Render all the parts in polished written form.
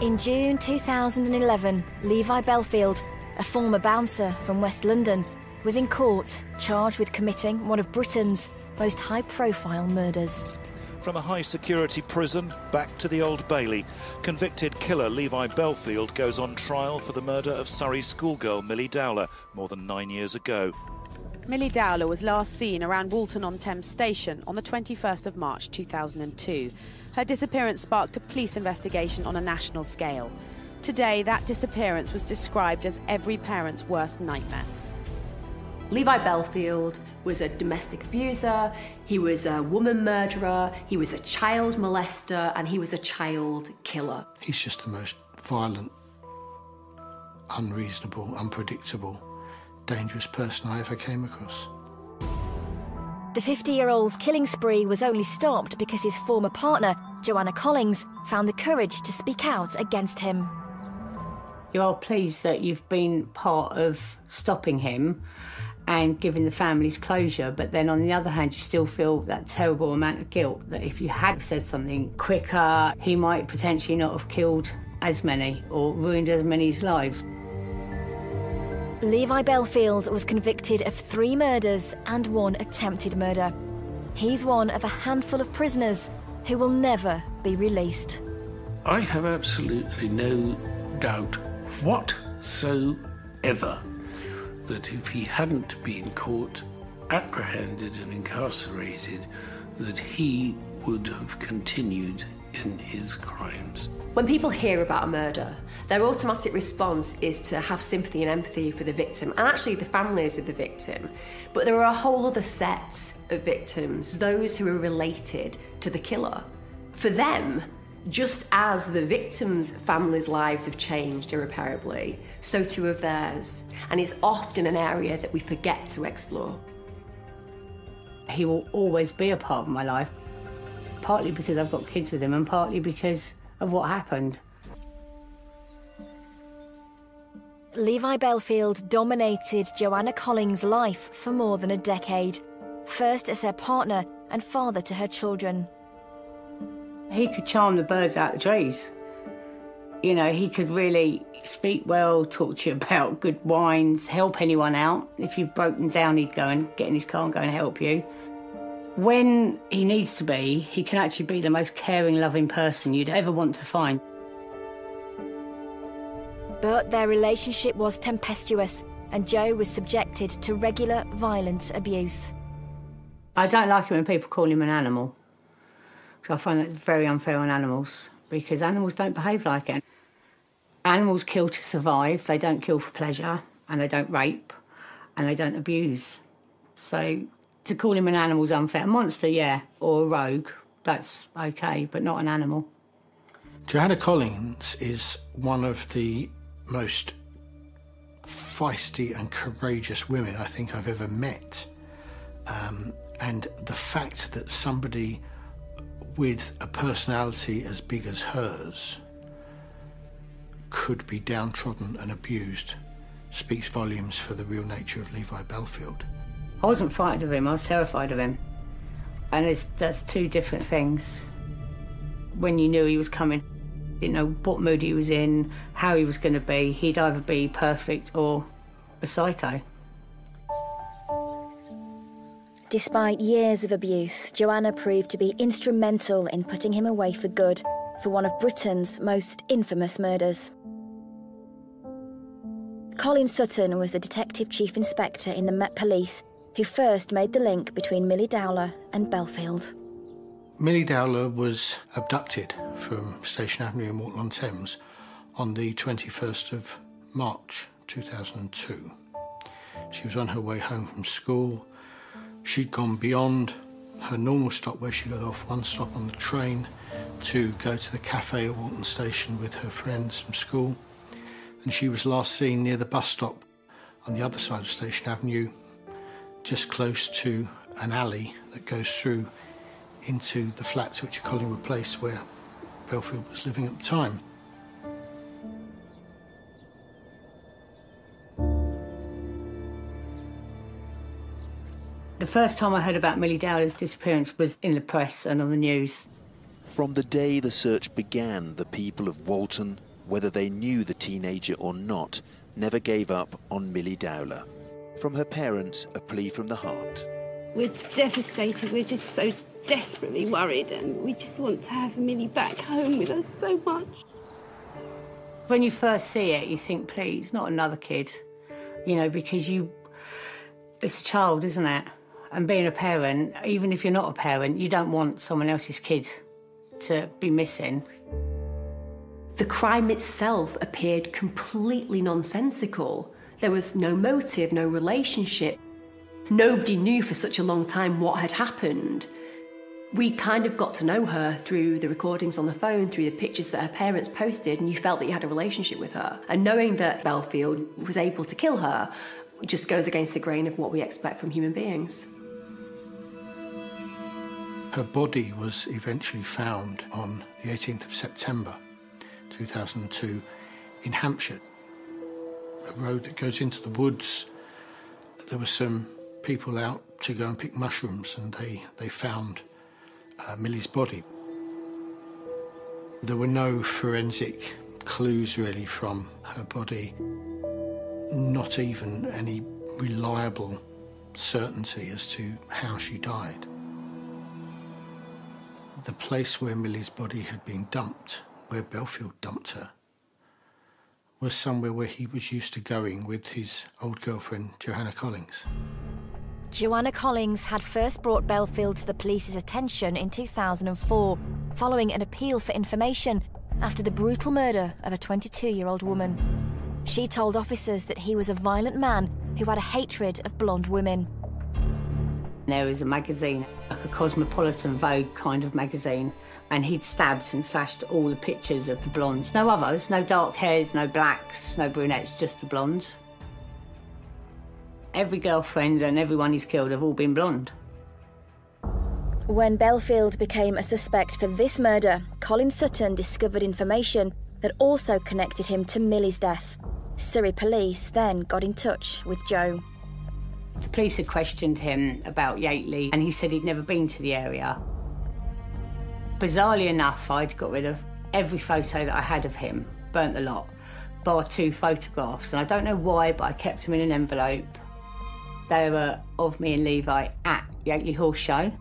In June 2011, Levi Belfield, a former bouncer from West London, was in court charged with committing one of Britain's most high-profile murders. From a high-security prison back to the Old Bailey, convicted killer Levi Belfield goes on trial for the murder of Surrey schoolgirl Millie Dowler more than 9 years ago. Millie Dowler was last seen around Walton-on-Thames station on the 21st of March 2002. Her disappearance sparked a police investigation on a national scale. Today, that disappearance was described as every parent's worst nightmare. Levi Belfield was a domestic abuser, he was a woman murderer, he was a child molester, and he was a child killer. He's just the most violent, unreasonable, unpredictable, dangerous person I ever came across. The 50-year-old's killing spree was only stopped because his former partner, Joanna Collins, found the courage to speak out against him. You are pleased that you've been part of stopping him and giving the families closure, but then on the other hand, you still feel that terrible amount of guilt that if you had said something quicker, he might potentially not have killed as many or ruined as many's lives. Levi Belfield was convicted of 3 murders and 1 attempted murder. He's one of a handful of prisoners who will never be released. I have absolutely no doubt whatsoever that if he hadn't been caught, apprehended and incarcerated, that he would have continued in his crimes. When people hear about a murder, their automatic response is to have sympathy and empathy for the victim, and actually the families of the victim. But there are a whole other set of victims, those who are related to the killer. For them, just as the victims' families' lives have changed irreparably, so too have theirs. And it's often an area that we forget to explore. He will always be a part of my life, partly because I've got kids with him and partly because of what happened. Levi Belfield dominated Joanna Collins' life for more than a decade, first as her partner and father to her children. He could charm the birds out of the trees. You know, he could really speak well, talk to you about good wines, help anyone out. If you've broken down, he'd go and get in his car and go and help you. When he needs to be, he can actually be the most caring, loving person you'd ever want to find. But their relationship was tempestuous, and Joe was subjected to regular violent abuse. I don't like it when people call him an animal. So I find that very unfair on animals, because animals don't behave like it. Animals kill to survive, they don't kill for pleasure, and they don't rape, and they don't abuse. So to call him an animal's unfair. A monster, yeah, or a rogue, that's okay, but not an animal. Joanna Collins is one of the most feisty and courageous women I think I've ever met. And the fact that somebody with a personality as big as hers could be downtrodden and abused speaks volumes for the real nature of Levi Belfield. I wasn't frightened of him, I was terrified of him. And that's 2 different things. When you knew he was coming, you didn't know what mood he was in, how he was going to be. He'd either be perfect or a psycho. Despite years of abuse, Joanna proved to be instrumental in putting him away for good for one of Britain's most infamous murders. Colin Sutton was the Detective Chief Inspector in the Met Police who first made the link between Millie Dowler and Belfield. Millie Dowler was abducted from Station Avenue in Walton-on-Thames on the 21st of March 2002. She was on her way home from school. She'd gone beyond her normal stop where she got off, one stop on the train, to go to the cafe at Walton Station with her friends from school. And she was last seen near the bus stop on the other side of Station Avenue, just close to an alley that goes through into the flats which are Collingwood Place, where Belfield was living at the time. The first time I heard about Millie Dowler's disappearance was in the press and on the news. From the day the search began, the people of Walton, whether they knew the teenager or not, never gave up on Millie Dowler. From her parents, a plea from the heart. We're devastated. We're just so desperately worried, and we just want to have Millie back home with us so much. When you first see it, you think, please, not another kid. You know, because it's a child, isn't it? And being a parent, even if you're not a parent, you don't want someone else's kid to be missing. The crime itself appeared completely nonsensical. There was no motive, no relationship. Nobody knew for such a long time what had happened. We kind of got to know her through the recordings on the phone, through the pictures that her parents posted, and you felt that you had a relationship with her. And knowing that Belfield was able to kill her just goes against the grain of what we expect from human beings. Her body was eventually found on the 18th of September 2002 in Hampshire, a road that goes into the woods. There were some people out to go and pick mushrooms, and they found Millie's body. There were no forensic clues really from her body, not even any reliable certainty as to how she died. The place where Millie's body had been dumped, where Belfield dumped her, was somewhere where he was used to going with his old girlfriend, Joanna Collins. Joanna Collins had first brought Belfield to the police's attention in 2004, following an appeal for information after the brutal murder of a 22-year-old woman. She told officers that he was a violent man who had a hatred of blonde women. There was a magazine, like a Cosmopolitan Vogue kind of magazine, and he'd stabbed and slashed all the pictures of the blondes. No others, no dark hairs, no blacks, no brunettes, just the blondes. Every girlfriend and everyone he's killed have all been blonde. When Belfield became a suspect for this murder, Colin Sutton discovered information that also connected him to Millie's death. Surrey police then got in touch with Joe. The police had questioned him about Yateley, and he said he'd never been to the area. Bizarrely enough, I'd got rid of every photo that I had of him, burnt the lot, bar 2 photographs, and I don't know why, but I kept them in an envelope. They were of me and Levi at Yateley Horse Show.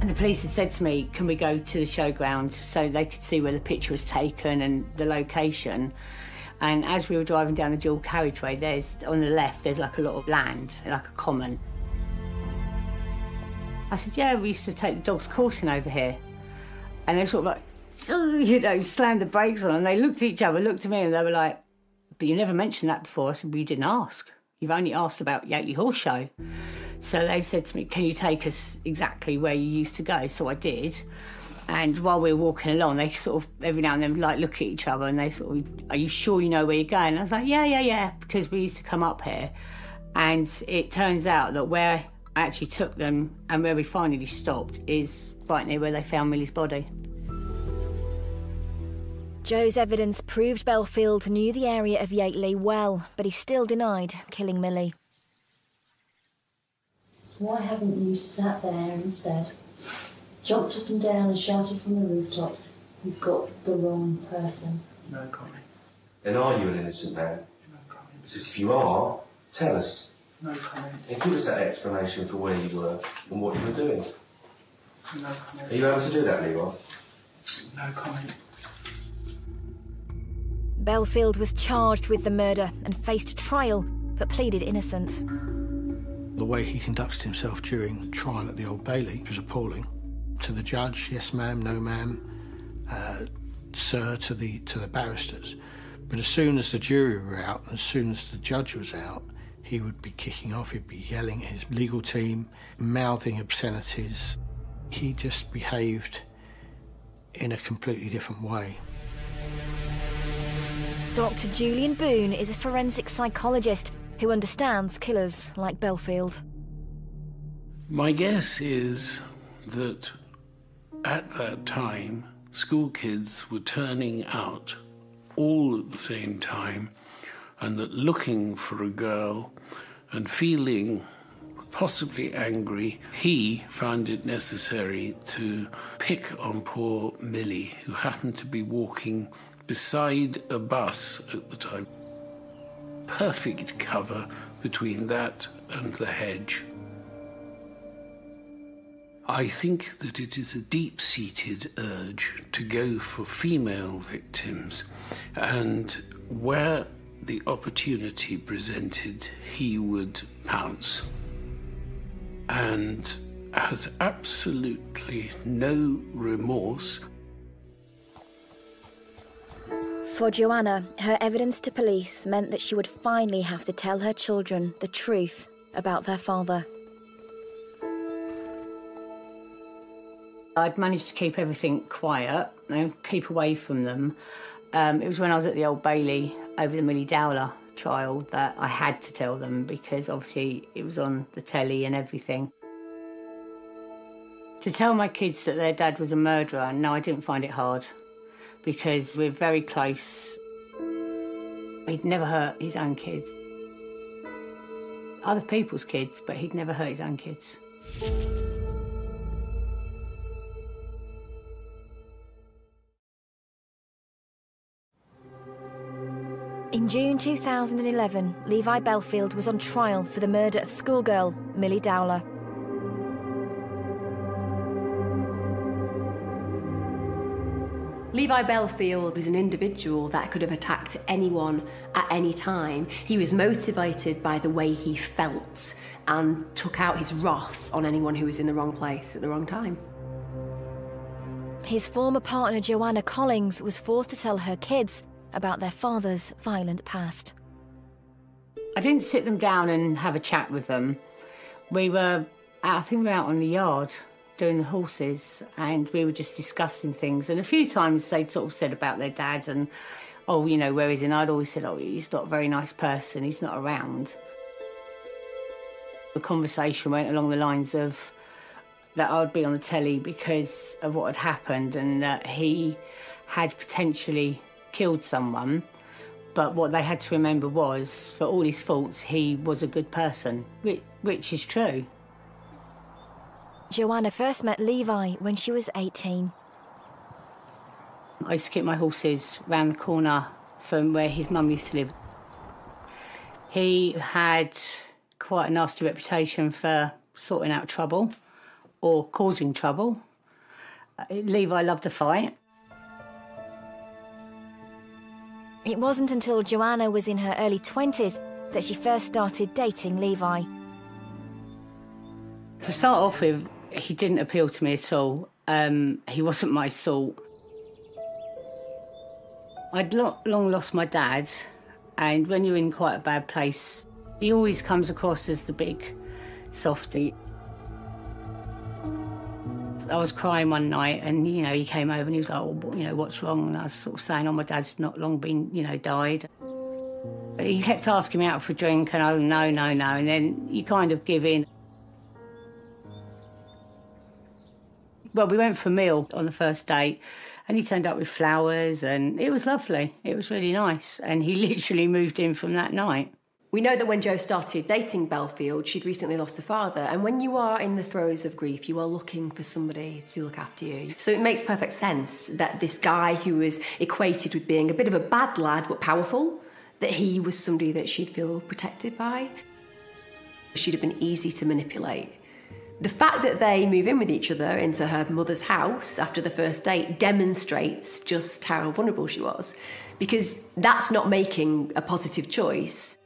And the police had said to me, can we go to the showground so they could see where the picture was taken and the location. And as we were driving down the dual carriageway, on the left, there's like a lot of land, like a common. I said, yeah, we used to take the dogs coursing over here. And they sort of like, you know, slammed the brakes on, and they looked at each other, looked at me, and they were like, but you never mentioned that before. I said, well, you didn't ask. You've only asked about Yateley Horse Show. So they said to me, can you take us exactly where you used to go? So I did. And while we were walking along, they sort of, every now and then, like, look at each other, and they sort of, are you sure you know where you're going? And I was like, yeah, because we used to come up here. And it turns out that where I actually took them and where we finally stopped is right near where they found Millie's body. Joe's evidence proved Belfield knew the area of Yateley well, but he still denied killing Millie. Why haven't you sat there and said, jumped up and down and shouted from the rooftops, you've got the wrong person? No comment. Then are you an innocent man? No comment. Because if you are, tell us. No comment. And give us that explanation for where you were and what you were doing. No comment. Are you able to do that, Leroy? No comment. Belfield was charged with the murder and faced trial, but pleaded innocent. The way he conducted himself during trial at the Old Bailey was appalling. To the judge, yes ma'am, no ma'am, sir, to the barristers. But as soon as the jury were out, as soon as the judge was out, he would be kicking off, he'd be yelling at his legal team, mouthing obscenities. He just behaved in a completely different way. Dr. Julian Boone is a forensic psychologist who understands killers like Belfield. My guess is that at that time, school kids were turning out all at the same time, and that looking for a girl and feeling possibly angry, he found it necessary to pick on poor Millie, who happened to be walking beside a bus at the time. Perfect cover between that and the hedge. I think that it is a deep-seated urge to go for female victims, and where the opportunity presented, he would pounce. And has absolutely no remorse. For Joanna, her evidence to police meant that she would finally have to tell her children the truth about their father. I'd managed to keep everything quiet and keep away from them. It was when I was at the Old Bailey over the Millie Dowler trial that I had to tell them, because obviously it was on the telly and everything. To tell my kids that their dad was a murderer, no, I didn't find it hard, because we're very close. He'd never hurt his own kids. Other people's kids, but he'd never hurt his own kids. In June 2011, Levi Belfield was on trial for the murder of schoolgirl Millie Dowler. Levi Belfield was an individual that could have attacked anyone at any time. He was motivated by the way he felt and took out his wrath on anyone who was in the wrong place at the wrong time. His former partner Joanna Collings was forced to tell her kids about their father's violent past. I didn't sit them down and have a chat with them. I think we were out on the yard doing the horses, and we were just discussing things. And a few times they'd sort of said about their dad and, oh, you know, where is he? And I'd always said, oh, he's not a very nice person, he's not around. The conversation went along the lines of that I'd be on the telly because of what had happened and that he had potentially killed someone, but what they had to remember was, for all his faults, he was a good person, which is true. Joanna first met Levi when she was 18. I used to keep my horses round the corner from where his mum used to live. He had quite a nasty reputation for sorting out trouble or causing trouble. Levi loved a fight. It wasn't until Joanna was in her early 20s that she first started dating Levi. To start off with, he didn't appeal to me at all. He wasn't my sort. I'd long lost my dad, and when you're in quite a bad place, he always comes across as the big softie. I was crying one night and, you know, he came over and he was like, oh, you know, what's wrong? And I was sort of saying, oh, my dad's not long been, you know, died. But he kept asking me out for a drink and, oh, no. And then you kind of give in. Well, we went for a meal on the first date and he turned up with flowers and it was lovely. It was really nice. And he literally moved in from that night. We know that when Jo started dating Belfield, she'd recently lost her father. And when you are in the throes of grief, you are looking for somebody to look after you. So it makes perfect sense that this guy who was equated with being a bit of a bad lad but powerful, that he was somebody that she'd feel protected by. She'd have been easy to manipulate. The fact that they move in with each other into her mother's house after the first date demonstrates just how vulnerable she was, because that's not making a positive choice.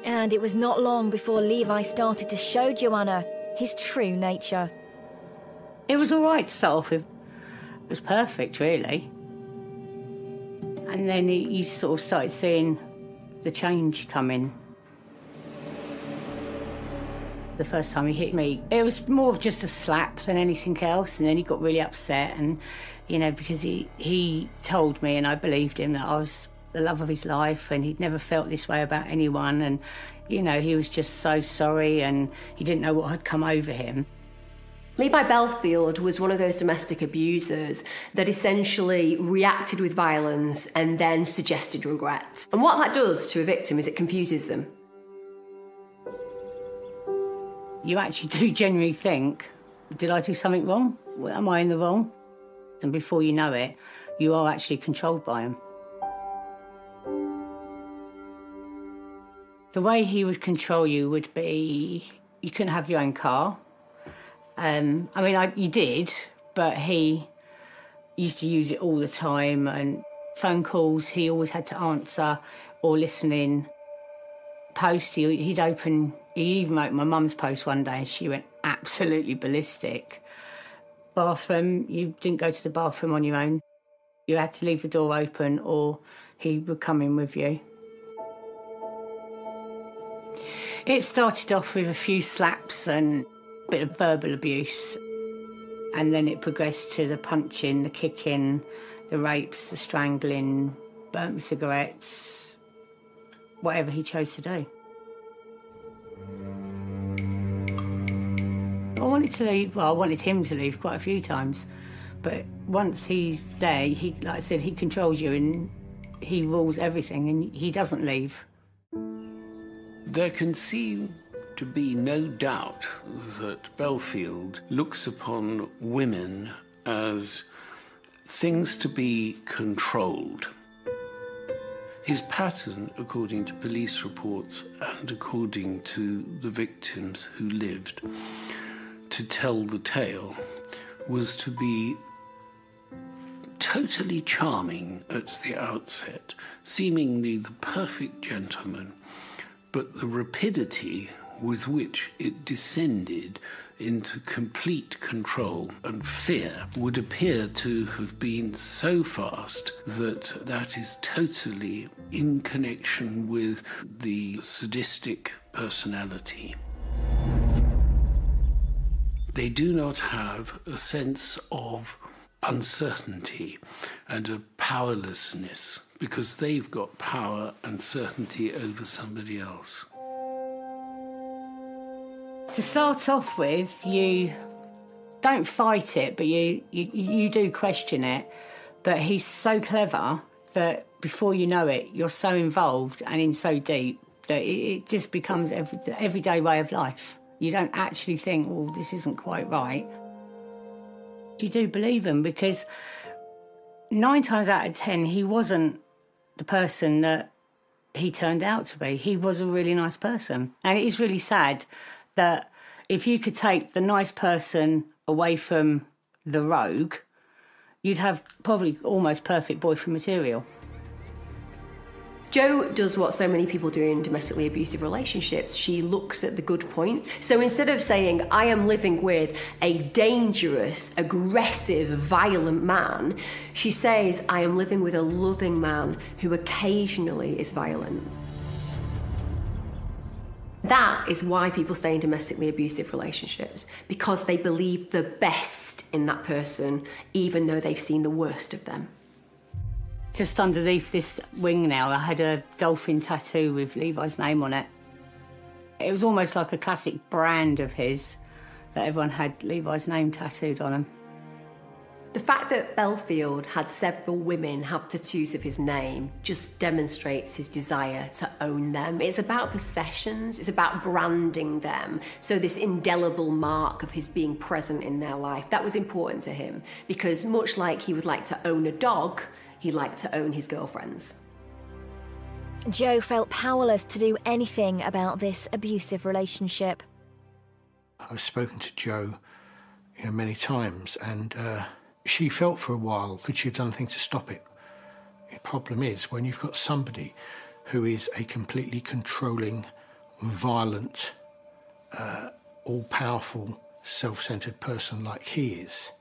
And it was not long before Levi started to show Joanna his true nature. It was all right to start off with. It was perfect, really. And then you sort of started seeing the change coming. The first time he hit me, it was more of just a slap than anything else. And then he got really upset and, you know, because he told me, and I believed him, that I was the love of his life and he'd never felt this way about anyone. And, you know, he was just so sorry and he didn't know what had come over him. Levi Belfield was one of those domestic abusers that essentially reacted with violence and then suggested regret. And what that does to a victim is it confuses them. you actually do genuinely think, did I do something wrong? Am I in the wrong? And before you know it, you are actually controlled by him. The way he would control you would be, you couldn't have your own car. You did, but he used to use it all the time, and phone calls he always had to answer or listen in. Post, he even opened my mum's post one day and she went absolutely ballistic. Bathroom, you didn't go to the bathroom on your own. You had to leave the door open or he would come in with you. It started off with a few slaps and a bit of verbal abuse, and then it progressed to the punching, the kicking, the rapes, the strangling, burnt cigarettes, whatever he chose to do. I wanted to leave, well, I wanted him to leave quite a few times, but once he's there, like I said, he controls you and he rules everything and he doesn't leave. There can seem to be no doubt that Belfield looks upon women as things to be controlled. His pattern, according to police reports and according to the victims who lived to tell the tale, was to be totally charming at the outset, seemingly the perfect gentleman, but the rapidity with which it descended into complete control and fear would appear to have been so fast that is totally in connection with the sadistic personality. They do not have a sense of uncertainty and a powerlessness because they've got power and certainty over somebody else. To start off with, you don't fight it, but you do question it. But he's so clever that before you know it, you're so involved and in so deep that it just becomes everyday way of life. You don't actually think, well, this isn't quite right. You do believe him because 9 times out of 10, he wasn't the person that he turned out to be. He was a really nice person. And it is really sad that if you could take the nice person away from the rogue, you'd have probably almost perfect boyfriend material. Jo does what so many people do in domestically abusive relationships. She looks at the good points. So instead of saying, I am living with a dangerous, aggressive, violent man, she says, I am living with a loving man who occasionally is violent. That is why people stay in domestically abusive relationships, because they believe the best in that person, even though they've seen the worst of them. Just underneath this wing now, I had a dolphin tattoo with Levi's name on it. It was almost like a classic brand of his, that everyone had Levi's name tattooed on them. The fact that Belfield had several women have tattoos of his name just demonstrates his desire to own them. It's about possessions, it's about branding them. So this indelible mark of his being present in their life, that was important to him, because much like he would like to own a dog, he liked to own his girlfriends. Jo felt powerless to do anything about this abusive relationship. I've spoken to Jo many times, and she felt for a while, could she have done anything to stop it? The problem is, when you've got somebody who is a completely controlling, violent, all-powerful, self-centred person like he is,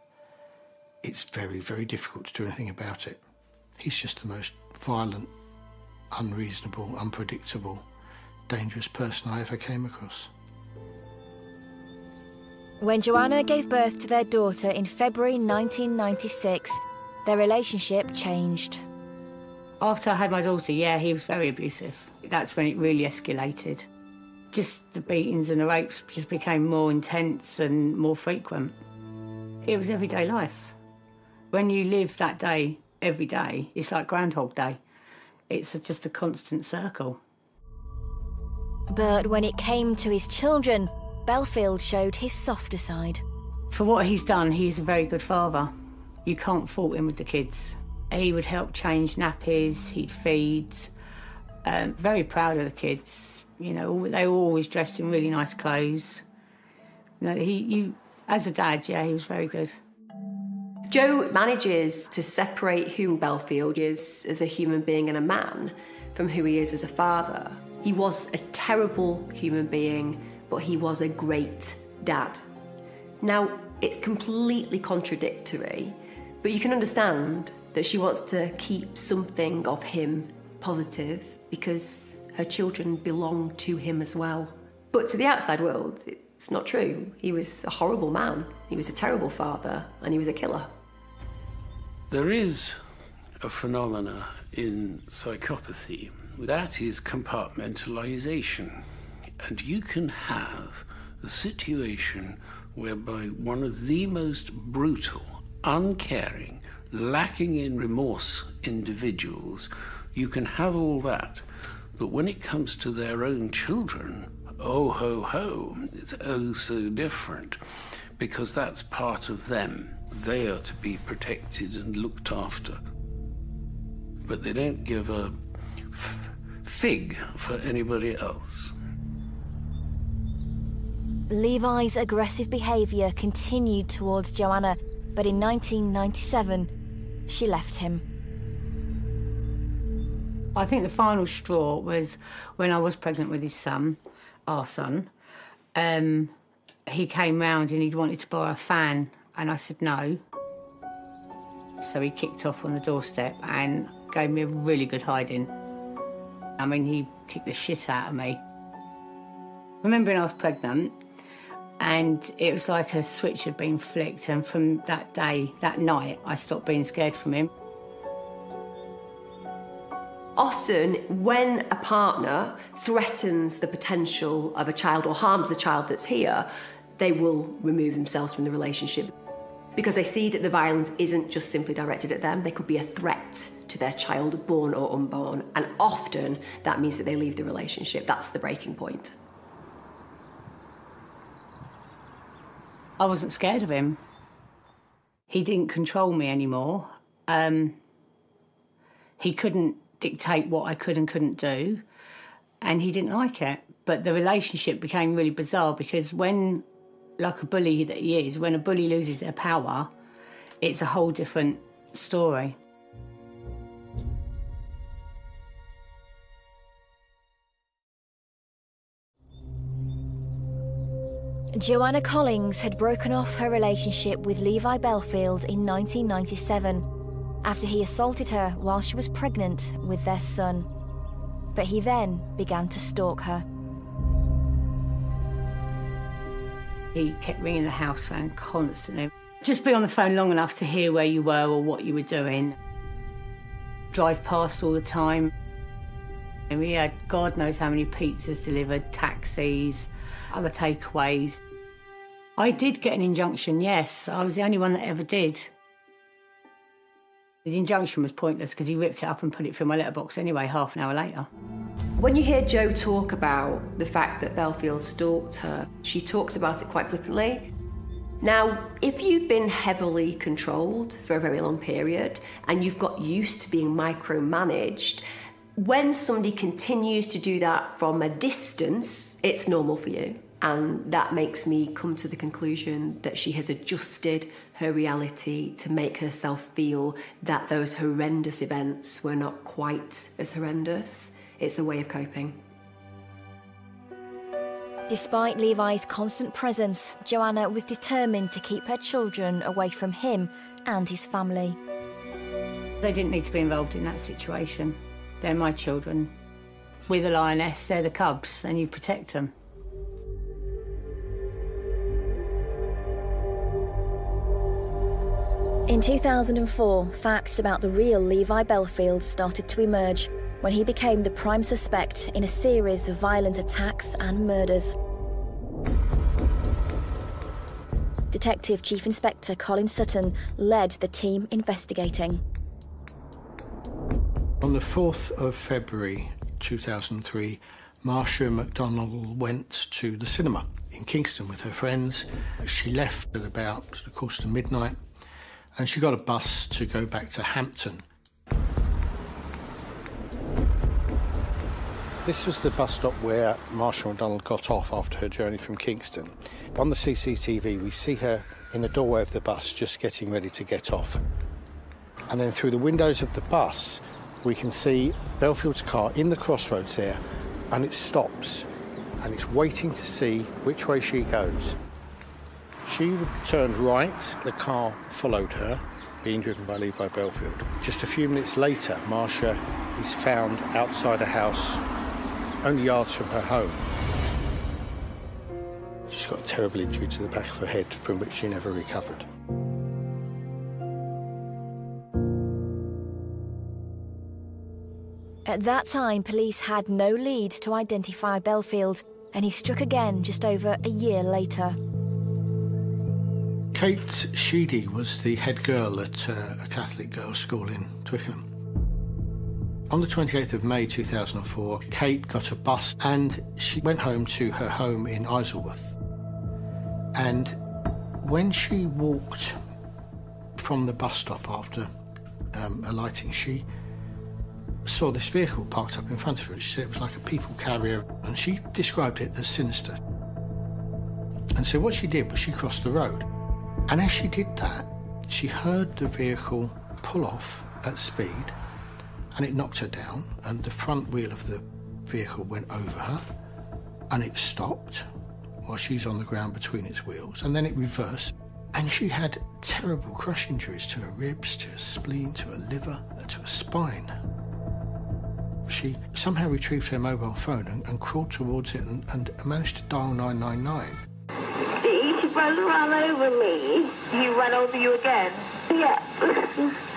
it's very, very difficult to do anything about it. He's just the most violent, unreasonable, unpredictable, dangerous person I ever came across. When Joanna gave birth to their daughter in February 1996, their relationship changed. After I had my daughter, yeah, he was very abusive. That's when it really escalated. Just the beatings and the rapes just became more intense and more frequent. It was everyday life. When you live that day, every day, it's like Groundhog Day. It's just a constant circle. But when it came to his children, Belfield showed his softer side. For what he's done, he's a very good father. You can't fault him with the kids. He would help change nappies, he'd feed. Very proud of the kids. You know, they were always dressed in really nice clothes. You know, as a dad, yeah, he was very good. Joe manages to separate who Belfield is as a human being and a man from who he is as a father. He was a terrible human being, but he was a great dad. Now, it's completely contradictory, but you can understand that she wants to keep something of him positive because her children belong to him as well. But to the outside world, it's not true. He was a horrible man, he was a terrible father, and he was a killer. There is a phenomena in psychopathy. That is compartmentalization. And you can have a situation whereby one of the most brutal, uncaring, lacking in remorse individuals, you can have all that. But when it comes to their own children, oh ho ho, it's oh so different, because that's part of them. They are to be protected and looked after. But they don't give a fig for anybody else. Levi's aggressive behaviour continued towards Joanna, but in 1997, she left him. I think the final straw was when I was pregnant with his son, our son. He came round and he'd wanted to borrow a fan, and I said no. So he kicked off on the doorstep and gave me a really good hiding. I mean, he kicked the shit out of me. Remembering I was pregnant, and it was like a switch had been flicked, and from that day, that night, I stopped being scared from him. Often, when a partner threatens the potential of a child or harms the child that's here, they will remove themselves from the relationship because they see that the violence isn't just simply directed at them. They could be a threat to their child, born or unborn, and often that means that they leave the relationship. That's the breaking point. I wasn't scared of him. He didn't control me anymore. He couldn't dictate what I could and couldn't do, and he didn't like it. But the relationship became really bizarre because when, like a bully that he is, when a bully loses their power, it's a whole different story. Joanna Collings had broken off her relationship with Levi Belfield in 1997 after he assaulted her while she was pregnant with their son. But he then began to stalk her. He kept ringing the house phone constantly. Just be on the phone long enough to hear where you were or what you were doing. Drive past all the time. And we had God knows how many pizzas delivered, taxis, other takeaways. I did get an injunction, yes. I was the only one that ever did. The injunction was pointless because he ripped it up and put it through my letterbox anyway, half an hour later. When you hear Jo talk about the fact that Belfield stalked her, she talks about it quite flippantly. Now, if you've been heavily controlled for a very long period and you've got used to being micromanaged, when somebody continues to do that from a distance, it's normal for you. And that makes me come to the conclusion that she has adjusted her reality to make herself feel that those horrendous events were not quite as horrendous. It's a way of coping. Despite Levi's constant presence, Joanna was determined to keep her children away from him and his family. They didn't need to be involved in that situation. They're my children. We're the lioness, they're the cubs, and you protect them. In 2004, facts about the real Levi Belfield started to emerge when he became the prime suspect in a series of violent attacks and murders. Detective Chief Inspector Colin Sutton led the team investigating. On the 4th of February 2003, Marcia MacDonald went to the cinema in Kingston with her friends. She left at about midnight, and she got a bus to go back to Hampton. This was the bus stop where Marcia MacDonald got off after her journey from Kingston. On the CCTV, we see her in the doorway of the bus just getting ready to get off. And then through the windows of the bus, we can see Belfield's car in the crossroads there, and it stops, and it's waiting to see which way she goes. She turned right, the car followed her, being driven by Levi Belfield. Just a few minutes later, Marcia is found outside a house only yards from her home. She's got a terrible injury to the back of her head from which she never recovered. At that time, police had no lead to identify Belfield, and he struck again just over a year later. Kate Sheedy was the head girl at a Catholic girls' school in Twickenham. On the 28th of May 2004, Kate got a bus and she went home to her home in Isleworth. And when she walked from the bus stop after alighting, she saw this vehicle parked up in front of her. She said it was like a people carrier, and she described it as sinister. And so what she did was she crossed the road. And as she did that, she heard the vehicle pull off at speed, and it knocked her down, and the front wheel of the vehicle went over her, and it stopped while she's on the ground between its wheels, and then it reversed, and she had terrible crush injuries to her ribs, to her spleen, to her liver, to her spine. She somehow retrieved her mobile phone and crawled towards it and managed to dial 999. He ran over me. He ran over you again? Yeah.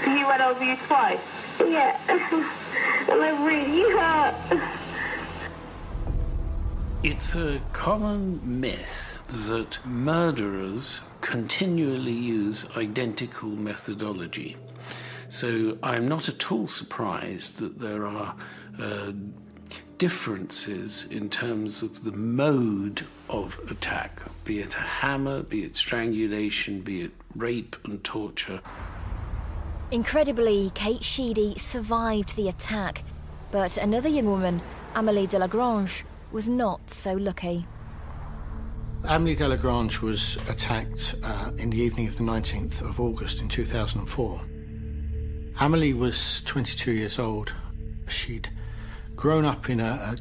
He ran over you twice? Yeah. And I'm really hurt. It's a common myth that murderers continually use identical methodology. So I'm not at all surprised that there are differences in terms of the mode of attack, be it a hammer, be it strangulation, be it rape and torture. Incredibly, Kate Sheedy survived the attack, but another young woman, Amélie Delagrange, was not so lucky. Amélie Delagrange was attacked in the evening of the 19th of August in 2004. Amélie was 22 years old. She'd grown up in a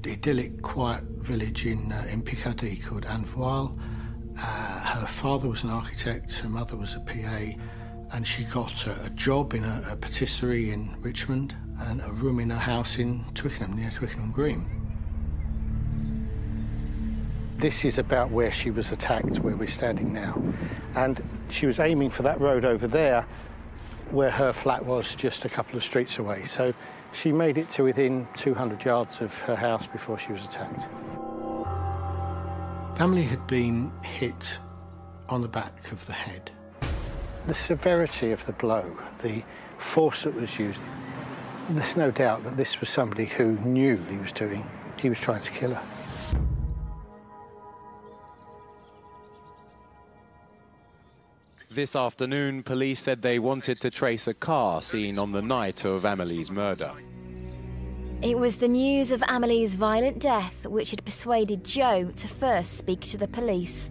idyllic, quiet village in Picardy called Anvoil. Her father was an architect, her mother was a PA, and she got a job in a patisserie in Richmond and a room in a house in Twickenham, near Twickenham Green. This is about where she was attacked, where we're standing now. And she was aiming for that road over there, where her flat was just a couple of streets away. So she made it to within 200 yards of her house before she was attacked. Amélie had been hit on the back of the head. The severity of the blow, the force that was used, there's no doubt that this was somebody who knew what he was doing. He was trying to kill her. This afternoon, police said they wanted to trace a car seen on the night of Amélie's murder. It was the news of Amélie's violent death which had persuaded Joe to first speak to the police.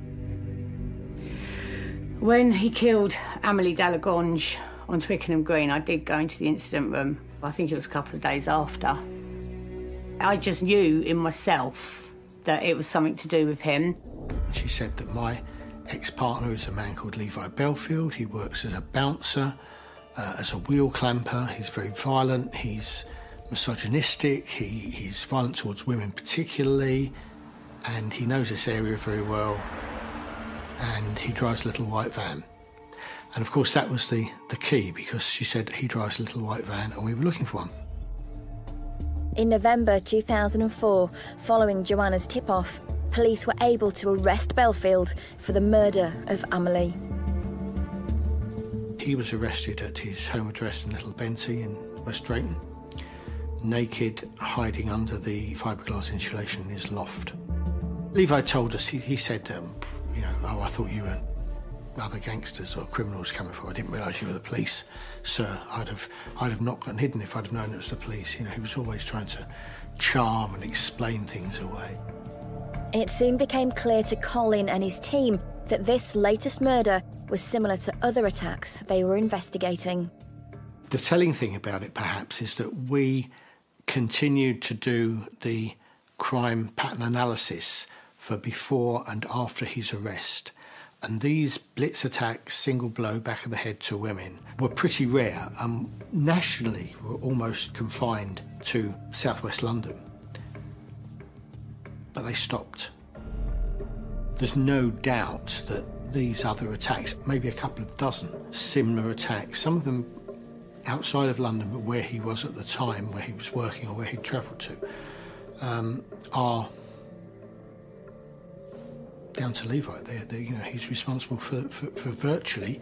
When he killed Amélie Delagrange on Twickenham Green, I did go into the incident room. I think it was a couple of days after. I just knew in myself that it was something to do with him. She said that my ex-partner is a man called Levi Belfield. He works as a bouncer, as a wheel clamper. He's very violent. He's misogynistic. He's violent towards women particularly, and he knows this area very well. And he drives a little white van. And of course that was the key, because she said he drives a little white van and we were looking for one. In November 2004, following Joanna's tip-off, police were able to arrest Belfield for the murder of Amélie. He was arrested at his home address in Little Benty in West Drayton. naked, hiding under the fiberglass insulation in his loft. Levi told us, he said, you know, oh, I thought you were other gangsters or criminals coming from. I didn't realise you were the police, sir. I'd have not gotten hidden if I'd have known it was the police. You know, he was always trying to charm and explain things away. It soon became clear to Colin and his team that this latest murder was similar to other attacks they were investigating. The telling thing about it, perhaps, is that we continued to do the crime pattern analysis for before and after his arrest. And these blitz attacks, single blow, back of the head to women, were pretty rare. Nationally, were almost confined to southwest London. But they stopped. There's no doubt that these other attacks, maybe a couple of dozen similar attacks, some of them outside of London, but where he was at the time, where he was working or where he'd travelled to, are down to Levi. You know, he's responsible for virtually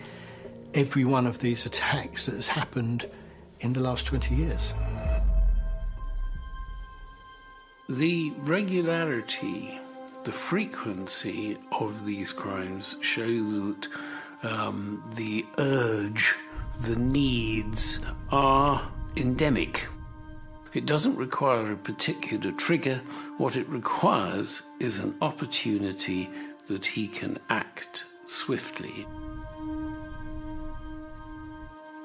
every one of these attacks that has happened in the last 20 years. The regularity, the frequency of these crimes shows that the urge, the needs are endemic. It doesn't require a particular trigger. What it requires is an opportunity that he can act swiftly.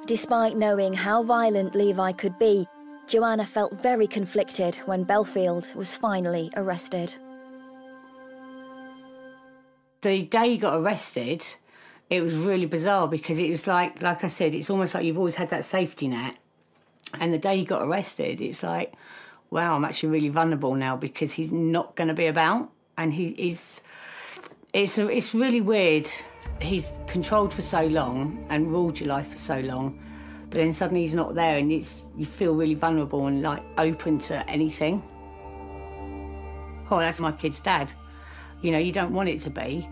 Despite knowing how violent Levi could be, Joanna felt very conflicted when Belfield was finally arrested. The day he got arrested, it was really bizarre because it was like I said, it's almost like you've always had that safety net. And the day he got arrested, it's like, wow, I'm actually really vulnerable now because he's not going to be about. And it's really weird. He's controlled for so long and ruled your life for so long, but then suddenly he's not there and you feel really vulnerable and like open to anything. Oh, that's my kid's dad. You know, you don't want it to be.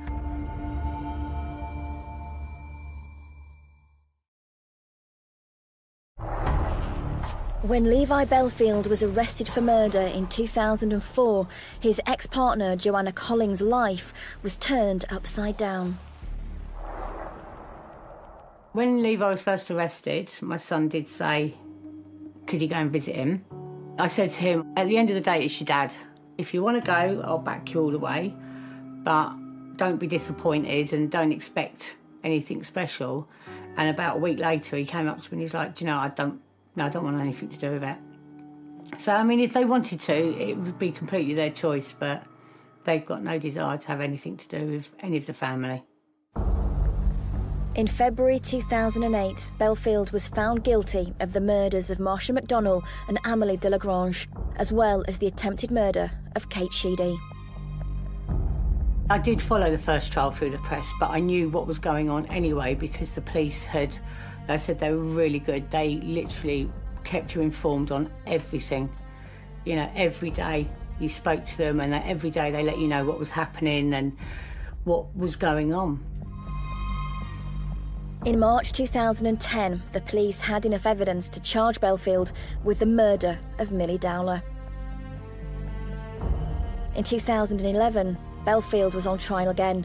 When Levi Belfield was arrested for murder in 2004, his ex-partner Joanna Collins' life was turned upside down. When Levi was first arrested, my son did say, could he go and visit him? I said to him, at the end of the day, it's your dad. If you want to go, I'll back you all the way, but don't be disappointed and don't expect anything special. And about a week later, he came up to me and he's like, do you know, I don't want anything to do with it. So, I mean, if they wanted to, it would be completely their choice, but they've got no desire to have anything to do with any of the family. In February 2008, Belfield was found guilty of the murders of Marcia McDonnell and Amélie de Lagrange, as well as the attempted murder of Kate Sheedy. I did follow the first trial through the press, but I knew what was going on anyway because the police had, I said they were really good. They literally kept you informed on everything. You know, every day you spoke to them and every day they let you know what was happening and what was going on. In March 2010, the police had enough evidence to charge Belfield with the murder of Millie Dowler. In 2011, Belfield was on trial again.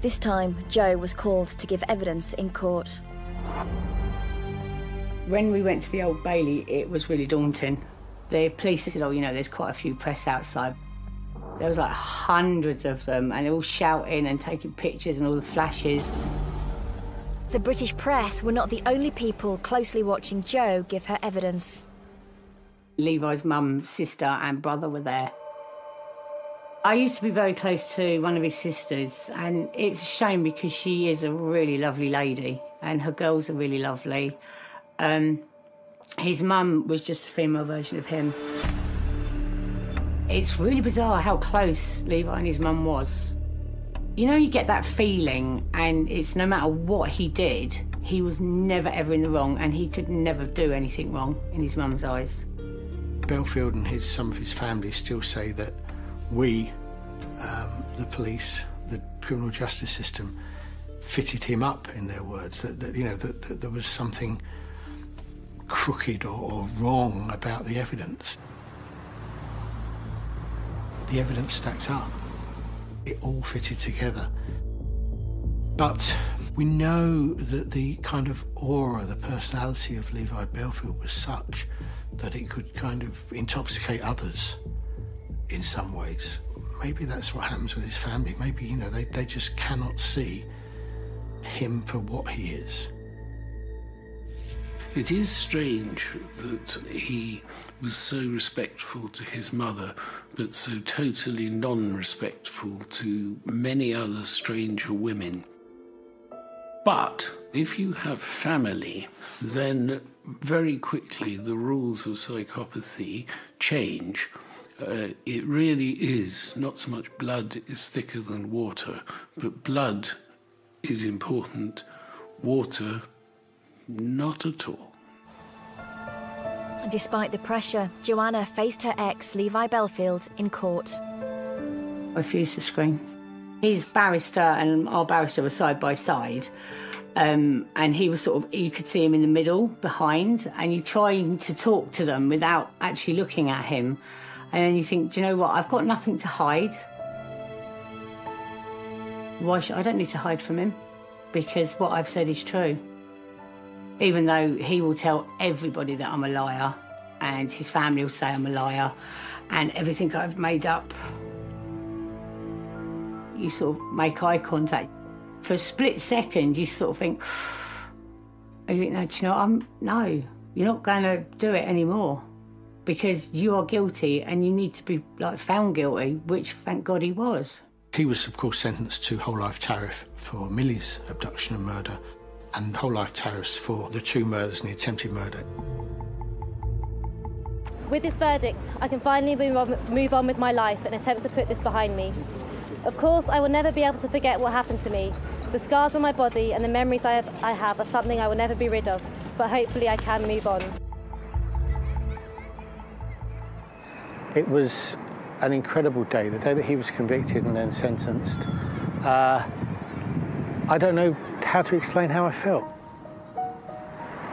This time, Joe was called to give evidence in court. When we went to the Old Bailey, it was really daunting. The police said, oh, you know, there's quite a few press outside. There was like hundreds of them, and they were all shouting and taking pictures and all the flashes. The British press were not the only people closely watching Jo give her evidence. Levi's mum, sister and brother were there. I used to be very close to one of his sisters, and it's a shame because she is a really lovely lady and her girls are really lovely. His mum was just a female version of him. It's really bizarre how close Levi and his mum was. You know, you get that feeling, and it's no matter what he did, he was never ever in the wrong, and he could never do anything wrong in his mum's eyes. Belfield and some of his family still say that we, the police, the criminal justice system, fitted him up, in their words, that you know, that there was something crooked or wrong about the evidence. The evidence stacked up. It all fitted together. But we know that the kind of aura, the personality of Levi Belfield was such that it could kind of intoxicate others in some ways. Maybe that's what happens with his family. Maybe, you know, they just cannot see him for what he is. It is strange that he was so respectful to his mother, but so totally non-respectful to many other stranger women. But if you have family, then very quickly the rules of psychopathy change. It really is not so much blood is thicker than water, but blood is important, water not at all. Despite the pressure, Joanna faced her ex, Levi Belfield, in court. I refused to scream. His barrister and our barrister were side by side, and he was sort of, you could see him in the middle, behind, and you try to talk to them without actually looking at him. And then you think, do you know what, I've got nothing to hide. I don't need to hide from him, because what I've said is true. Even though he will tell everybody that I'm a liar, and his family will say I'm a liar, and everything I've made up. You sort of make eye contact. For a split second, you sort of think, no, do you know, no, you're not going to do it anymore, because you are guilty and you need to be found guilty, which thank God he was. He was, of course, sentenced to whole life tariff for Millie's abduction and murder, and whole life tariffs for the 2 murders and the attempted murder. With this verdict, I can finally move on with my life and attempt to put this behind me. Of course, I will never be able to forget what happened to me. The scars on my body and the memories I have are something I will never be rid of, but hopefully I can move on. It was an incredible day, the day that he was convicted and then sentenced. I don't know how to explain how I felt.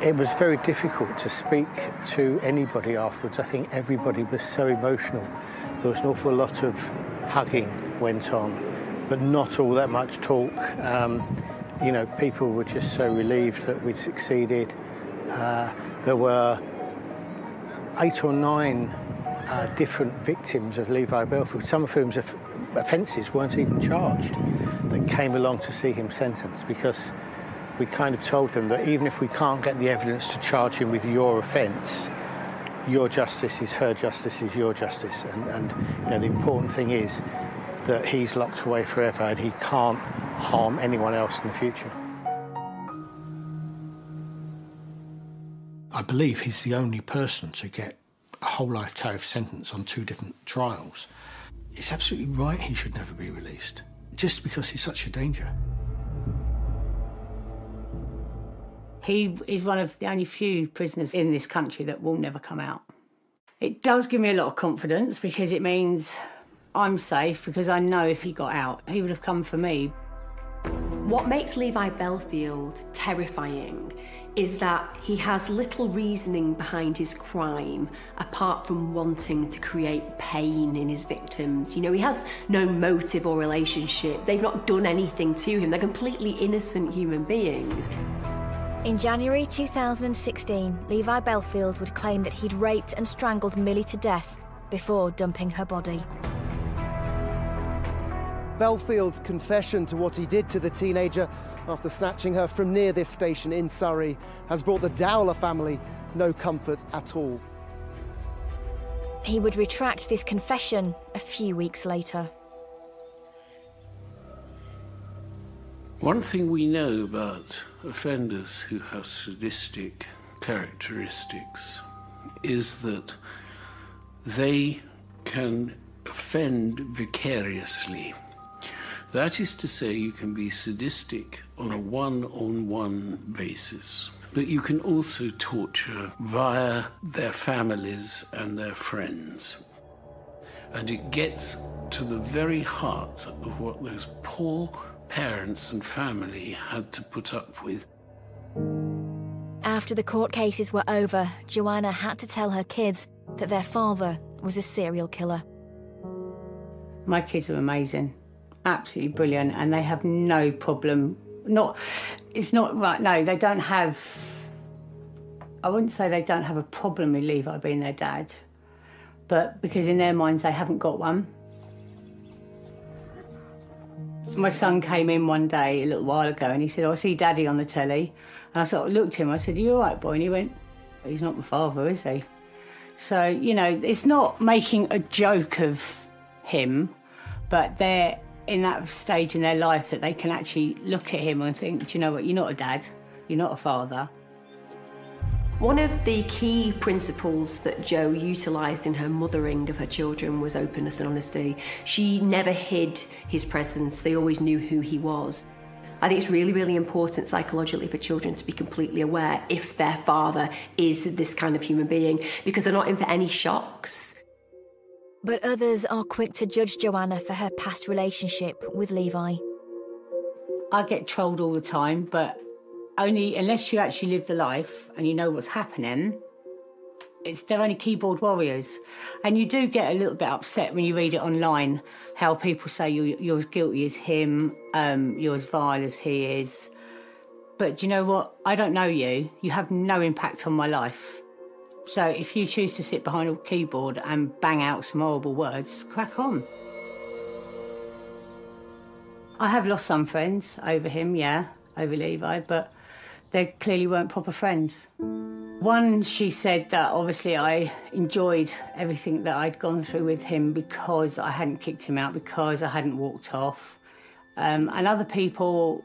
It was very difficult to speak to anybody afterwards. I think everybody was so emotional. There was an awful lot of hugging went on, but not all that much talk. You know, people were just so relieved that we'd succeeded. There were 8 or 9 different victims of Levi Belfield, some of whom's offences weren't even charged, that came along to see him sentenced, because we kind of told them that even if we can't get the evidence to charge him with your offence, your justice is her justice is your justice. And you know, the important thing is that he's locked away forever and he can't harm anyone else in the future. I believe he's the only person to get a whole life tariff sentence on 2 different trials. It's absolutely right he should never be released, just because he's such a danger. He is one of the only few prisoners in this country that will never come out. It does give me a lot of confidence, because it means I'm safe, because I know if he got out, he would have come for me. What makes Levi Belfield terrifying is that he has little reasoning behind his crime apart from wanting to create pain in his victims. You know, he has no motive or relationship. They've not done anything to him. They're completely innocent human beings. In January 2016, Levi Belfield would claim that he'd raped and strangled Millie to death before dumping her body. Belfield's confession to what he did to the teenager after snatching her from near this station in Surrey has brought the Dowler family no comfort at all. He would retract this confession a few weeks later. One thing we know about offenders who have sadistic characteristics is that they can offend vicariously. That is to say, you can be sadistic on a one-on-one basis, but you can also torture via their families and their friends. And it gets to the very heart of what those poor parents and family had to put up with. After the court cases were over, Joanna had to tell her kids that their father was a serial killer. My kids are amazing, absolutely brilliant, and they have no problem. It's not right, no, they don't have, I wouldn't say they don't have a problem with Levi being their dad, but because in their minds they haven't got one. My son came in one day a little while ago and he said, "Oh, I see Daddy on the telly." And I sort of looked at him, I said, "Are you all right, boy?" And he went, "He's not my father, is he?" So, you know, it's not making a joke of him, but they're in that stage in their life that they can actually look at him and think, "Do you know what, you're not a dad, you're not a father." One of the key principles that Jo utilised in her mothering of her children was openness and honesty. She never hid his presence, they always knew who he was. I think it's really, really important psychologically for children to be completely aware if their father is this kind of human being, because they're not in for any shocks. But others are quick to judge Joanna for her past relationship with Levi. I get trolled all the time, but only unless you actually live the life and you know what's happening. They're only keyboard warriors. And you do get a little bit upset when you read it online, how people say you're as guilty as him, you're as vile as he is. But do you know what? I don't know you. You have no impact on my life. So if you choose to sit behind a keyboard and bang out some horrible words, crack on. I have lost some friends over him, yeah, over Levi, but they clearly weren't proper friends. One, she said that obviously I enjoyed everything that I'd gone through with him because I hadn't kicked him out, because I hadn't walked off. And other people,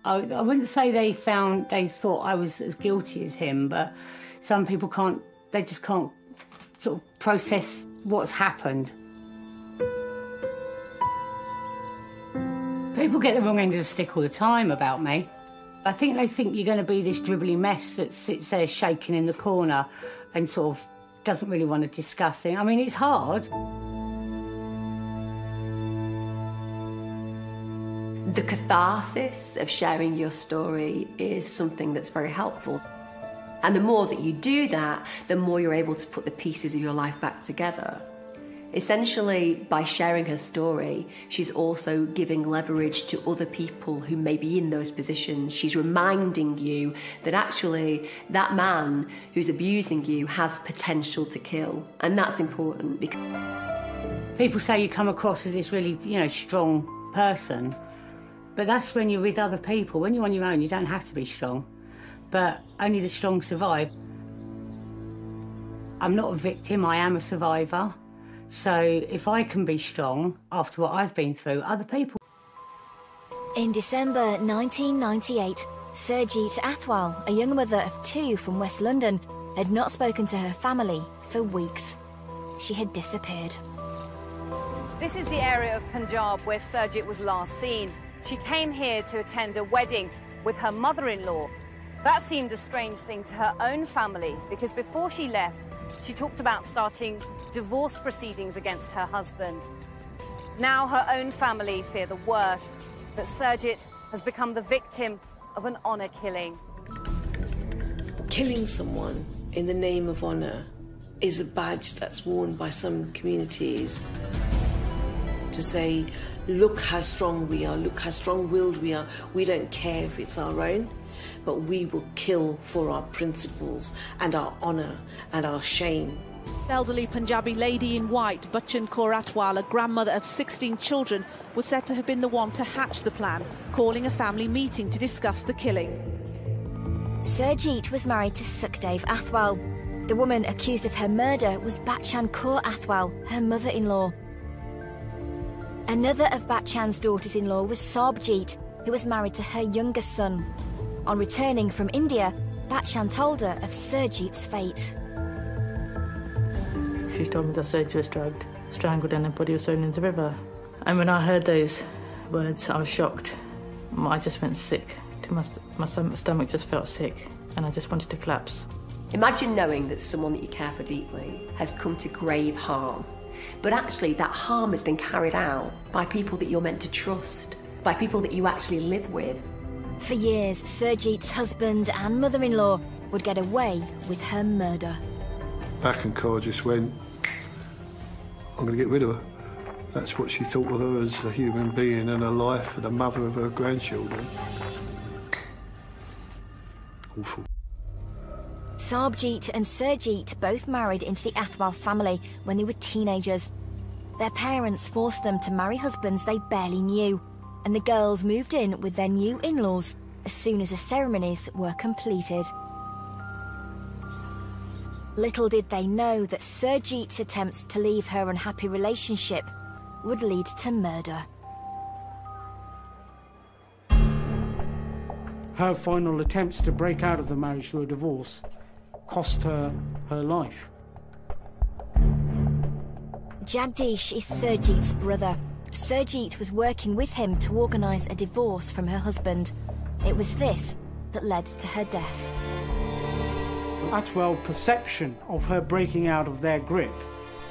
I wouldn't say they thought I was as guilty as him, but some people they just can't sort of process what's happened. People get the wrong end of the stick all the time about me. I think they think you're going to be this dribbly mess that sits there shaking in the corner and sort of doesn't really want to discuss things. I mean, it's hard. The catharsis of sharing your story is something that's very helpful. And the more that you do that, the more you're able to put the pieces of your life back together. Essentially, by sharing her story, she's also giving leverage to other people who may be in those positions. She's reminding you that actually that man who's abusing you has potential to kill. And that's important because people say you come across as this really, strong person. But that's when you're with other people. When you're on your own, you don't have to be strong. But only the strong survive. I'm not a victim, I am a survivor. So if I can be strong after what I've been through, other people... In December 1998, Surjit Athwal, a young mother of 2 from West London, had not spoken to her family for weeks. She had disappeared. This is the area of Punjab where Surjit was last seen. She came here to attend a wedding with her mother-in-law. That seemed a strange thing to her own family because before she left, she talked about starting divorce proceedings against her husband. Now her own family fear the worst, that Surjit has become the victim of an honour killing. Killing someone in the name of honour is a badge that's worn by some communities. To say, look how strong we are, look how strong-willed we are, we don't care if it's our own, but we will kill for our principles and our honour and our shame. Elderly Punjabi lady in white, Bachchan Kaur Atwal, a grandmother of 16 children, was said to have been the one to hatch the plan, calling a family meeting to discuss the killing. Surjit was married to Sukhdev Athwal. The woman accused of her murder was Bachchan Kaur Athwal, her mother-in-law. Another of Bachchan's daughters-in-law was Sarbjeet, who was married to her youngest son. On returning from India, Bachchan told her of Surjit's fate. She told me that Surjit was drugged, strangled and her body was thrown into the river. And when I heard those words, I was shocked. I just went sick. My stomach just felt sick and I just wanted to collapse. Imagine knowing that someone that you care for deeply has come to grave harm. But actually that harm has been carried out by people that you're meant to trust, by people that you actually live with. For years, Surjit's husband and mother-in-law would get away with her murder. Back-and-Car just went, I'm going to get rid of her. That's what she thought of her as a human being and a life and a mother of her grandchildren. Awful. Sarbjeet and Surjit both married into the Athwal family when they were teenagers. Their parents forced them to marry husbands they barely knew, and the girls moved in with their new in-laws as soon as the ceremonies were completed. Little did they know that Surjit's attempts to leave her unhappy relationship would lead to murder. Her final attempts to break out of the marriage through a divorce cost her her life. Jagdish is Surjit's brother. Surjit was working with him to organise a divorce from her husband. It was this that led to her death. Athwal's perception of her breaking out of their grip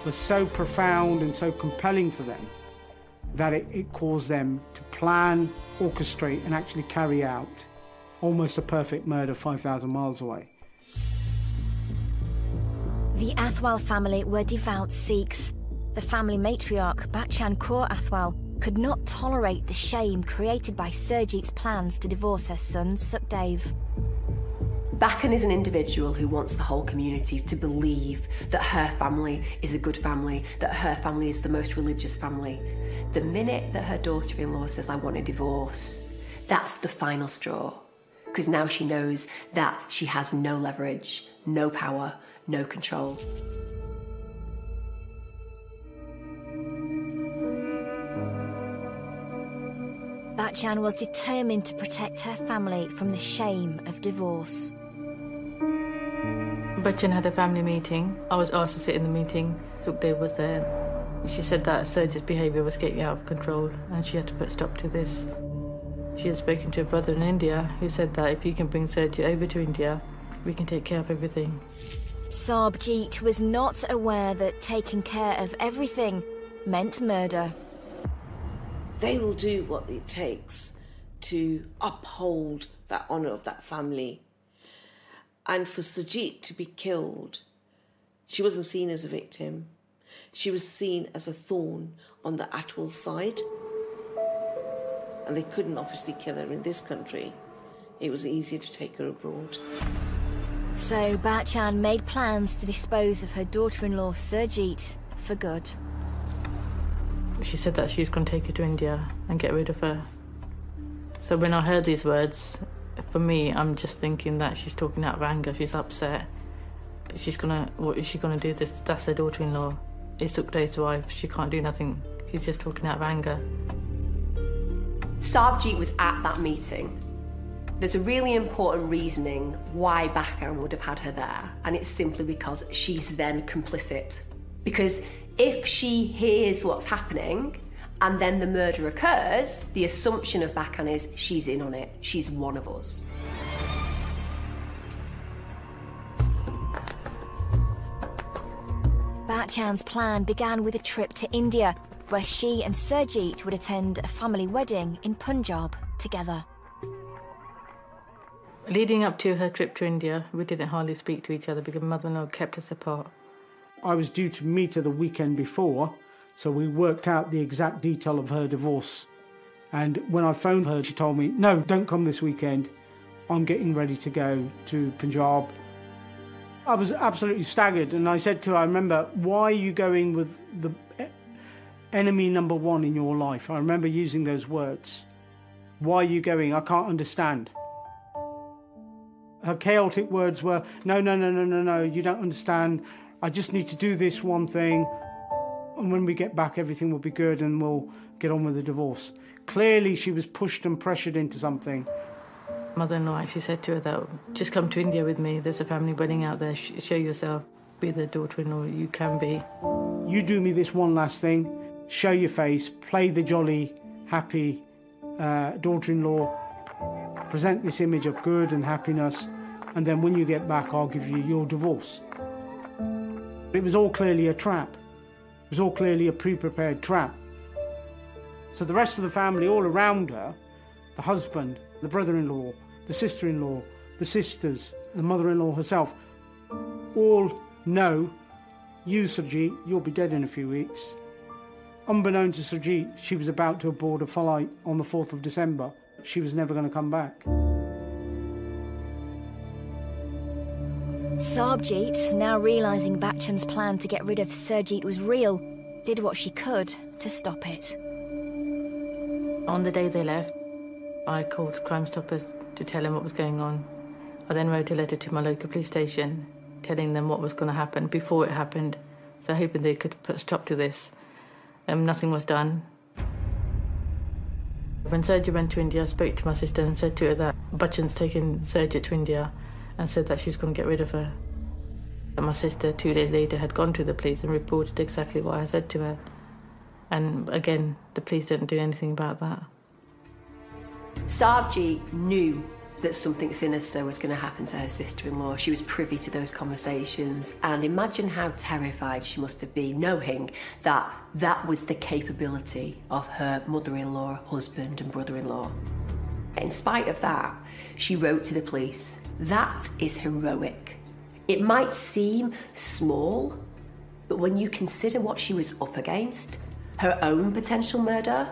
was so profound and so compelling for them that it caused them to plan, orchestrate and actually carry out almost a perfect murder 5,000 miles away. The Athwal family were devout Sikhs. The family matriarch, Bachchan Kaur Athwal, could not tolerate the shame created by Surjit's plans to divorce her son, Sukhdev. Bachchan is an individual who wants the whole community to believe that her family is a good family, that her family is the most religious family. The minute that her daughter-in-law says, I want a divorce, that's the final straw. Because now she knows that she has no leverage, no power, no control. Bachchan was determined to protect her family from the shame of divorce. Bachchan had a family meeting. I was asked to sit in the meeting. Sukhdev was there. She said that Surjit's behaviour was getting out of control and she had to put a stop to this. She had spoken to a brother in India who said that if you can bring Surjit over to India, we can take care of everything. Sarbjeet was not aware that taking care of everything meant murder. They will do what it takes to uphold that honour of that family. And for Surjit to be killed, she wasn't seen as a victim. She was seen as a thorn on the Athwal side. And they couldn't obviously kill her in this country. It was easier to take her abroad. So Bachchan made plans to dispose of her daughter-in-law Surjit for good. She said that she was going to take her to India and get rid of her. So when I heard these words, for me, I'm just thinking that she's talking out of anger. She's upset. What is she gonna do? That's her daughter-in-law. It's Sukhdev's wife. She can't do nothing. She's just talking out of anger. Sarbjeet was at that meeting. There's a really important reasoning why Bachchan would have had her there, and it's simply because she's then complicit. Because if she hears what's happening and then the murder occurs, the assumption of Bachchan is she's in on it, she's one of us. Bachchan's plan began with a trip to India, where she and Surjit would attend a family wedding in Punjab together. Leading up to her trip to India, we didn't hardly speak to each other because mother-in-law kept us apart. I was due to meet her the weekend before, so we worked out the exact detail of her divorce. And when I phoned her, she told me, no, don't come this weekend. I'm getting ready to go to Punjab. I was absolutely staggered, and I said to her, I remember, why are you going with the enemy number one in your life? I remember using those words. Why are you going? I can't understand. Her chaotic words were, no, you don't understand. I just need to do this one thing, and when we get back, everything will be good and we'll get on with the divorce. Clearly, she was pushed and pressured into something. Mother-in-law actually said to her that, just come to India with me, there's a family wedding out there, show yourself, be the daughter-in-law you can be. You do me this one last thing, show your face, play the jolly, happy daughter-in-law, present this image of good and happiness, and then when you get back, I'll give you your divorce. It was all clearly a trap. It was all clearly a pre-prepared trap. So the rest of the family all around her, the husband, the brother-in-law, the sister-in-law, the sisters, the mother-in-law herself, all know, you, Surjit, you'll be dead in a few weeks. Unbeknown to Surjit, she was about to board a flight on the 4th of December. She was never going to come back. Sarbjeet, now realising Bachchan's plan to get rid of Surjit was real, did what she could to stop it. On the day they left, I called Crime Stoppers to tell them what was going on. I then wrote a letter to my local police station telling them what was going to happen before it happened, so hoping they could put a stop to this. Nothing was done. When Surjit went to India, I spoke to my sister and said to her that Bachchan's taken Surjit to India and said that she was going to get rid of her. And my sister, 2 days later, had gone to the police and reported exactly what I said to her. And again, the police didn't do anything about that. Sarbjeet knew that something sinister was going to happen to her sister-in-law. She was privy to those conversations, and imagine how terrified she must have been knowing that that was the capability of her mother-in-law, husband and brother-in-law. In spite of that, she wrote to the police. That is heroic. It might seem small, but when you consider what she was up against, her own potential murder,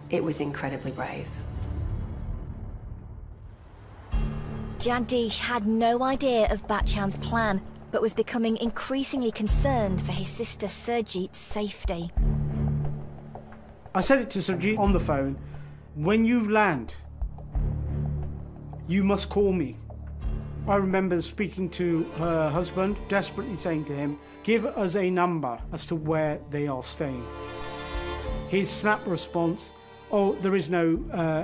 it was incredibly brave. Jagdish had no idea of Bachchan's plan, but was becoming increasingly concerned for his sister Surjit's safety. I said it to Surjit on the phone, when you land, you must call me. I remember speaking to her husband, desperately saying to him, give us a number as to where they are staying. His snap response, oh, there is no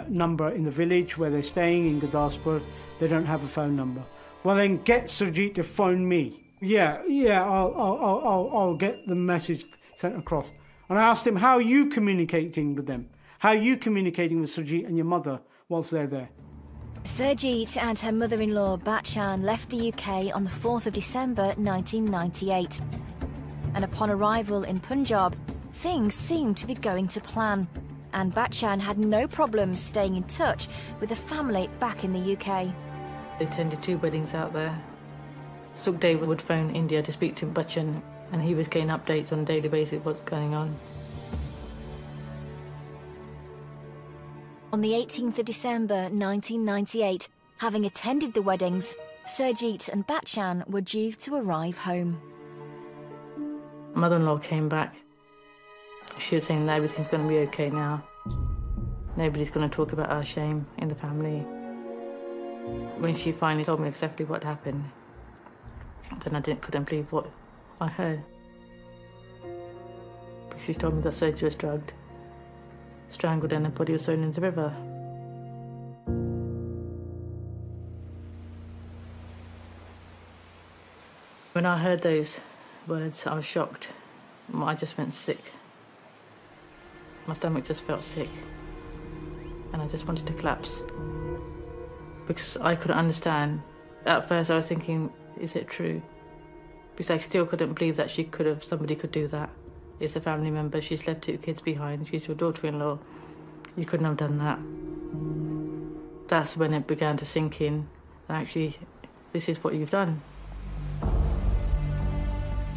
number in the village where they're staying in Gurdaspur. They don't have a phone number. Well, then get Surjit to phone me. Yeah, I'll get the message sent across. And I asked him, how are you communicating with them? How are you communicating with Surjit and your mother whilst they're there? Surjit and her mother-in-law Bachchan left the UK on the 4th of December 1998. And upon arrival in Punjab, things seemed to be going to plan. And Bachchan had no problems staying in touch with the family back in the UK. They attended 2 weddings out there. Sukhdev would phone India to speak to Bachchan, and he was getting updates on a daily basis of what's going on. On the 18th of December 1998, having attended the weddings, Surjit and Bachchan were due to arrive home. Mother-in-law came back. She was saying that everything's going to be okay now. Nobody's going to talk about our shame in the family. When she finally told me exactly what happened, then I couldn't believe what I heard. She told me that Surjit was drugged, strangled, and her body was thrown into the river. When I heard those words, I was shocked. I just went sick. My stomach just felt sick, and I just wanted to collapse because I couldn't understand. At first I was thinking, is it true? Because I still couldn't believe that somebody could do that. It's a family member, she's left 2 kids behind, she's your daughter-in-law. You couldn't have done that. That's when it began to sink in. Actually, this is what you've done.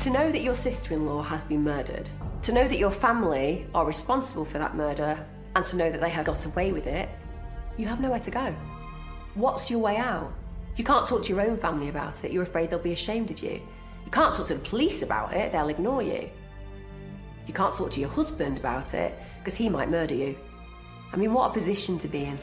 To know that your sister-in-law has been murdered, to know that your family are responsible for that murder, and to know that they have got away with it, you have nowhere to go. What's your way out? You can't talk to your own family about it. You're afraid they'll be ashamed of you. You can't talk to the police about it. They'll ignore you. You can't talk to your husband about it because he might murder you. I mean, what a position to be in.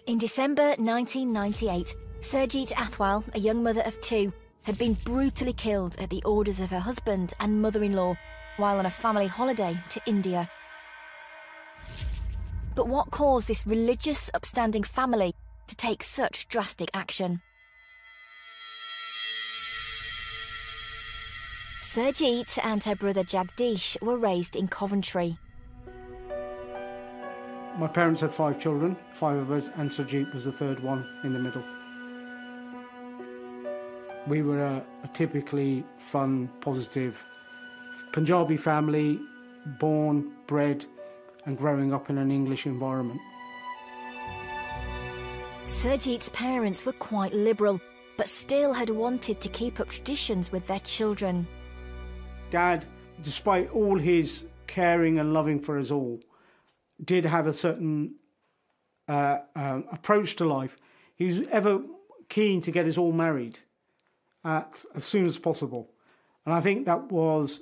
In December 1998, Surjit Athwal, a young mother of 2, had been brutally killed at the orders of her husband and mother-in-law while on a family holiday to India. But what caused this religious, upstanding family to take such drastic action? Surjit and her brother Jagdish were raised in Coventry. My parents had 5 children, 5 of us, and Surjit was the 3rd one in the middle. We were a typically fun, positive Punjabi family, born, bred and growing up in an English environment. Surjit's parents were quite liberal, but still had wanted to keep up traditions with their children. Dad, despite all his caring and loving for us all, did have a certain approach to life. He was ever keen to get us all married as soon as possible. And I think that was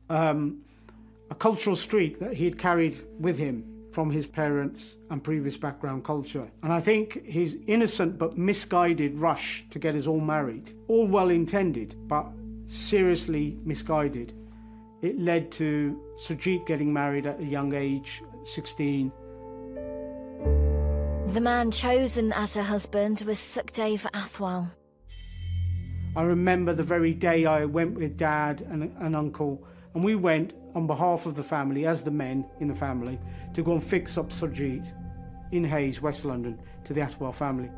a cultural streak that he had carried with him from his parents and previous background culture. And I think his innocent but misguided rush to get us all married, all well intended, but seriously misguided, it led to Surjit getting married at a young age, 16. The man chosen as her husband was Sukhdev Athwal. I remember the very day I went with Dad and Uncle, and we went on behalf of the family, as the men in the family, to go and fix up Surjit in Hayes, West London, to the Athwal family.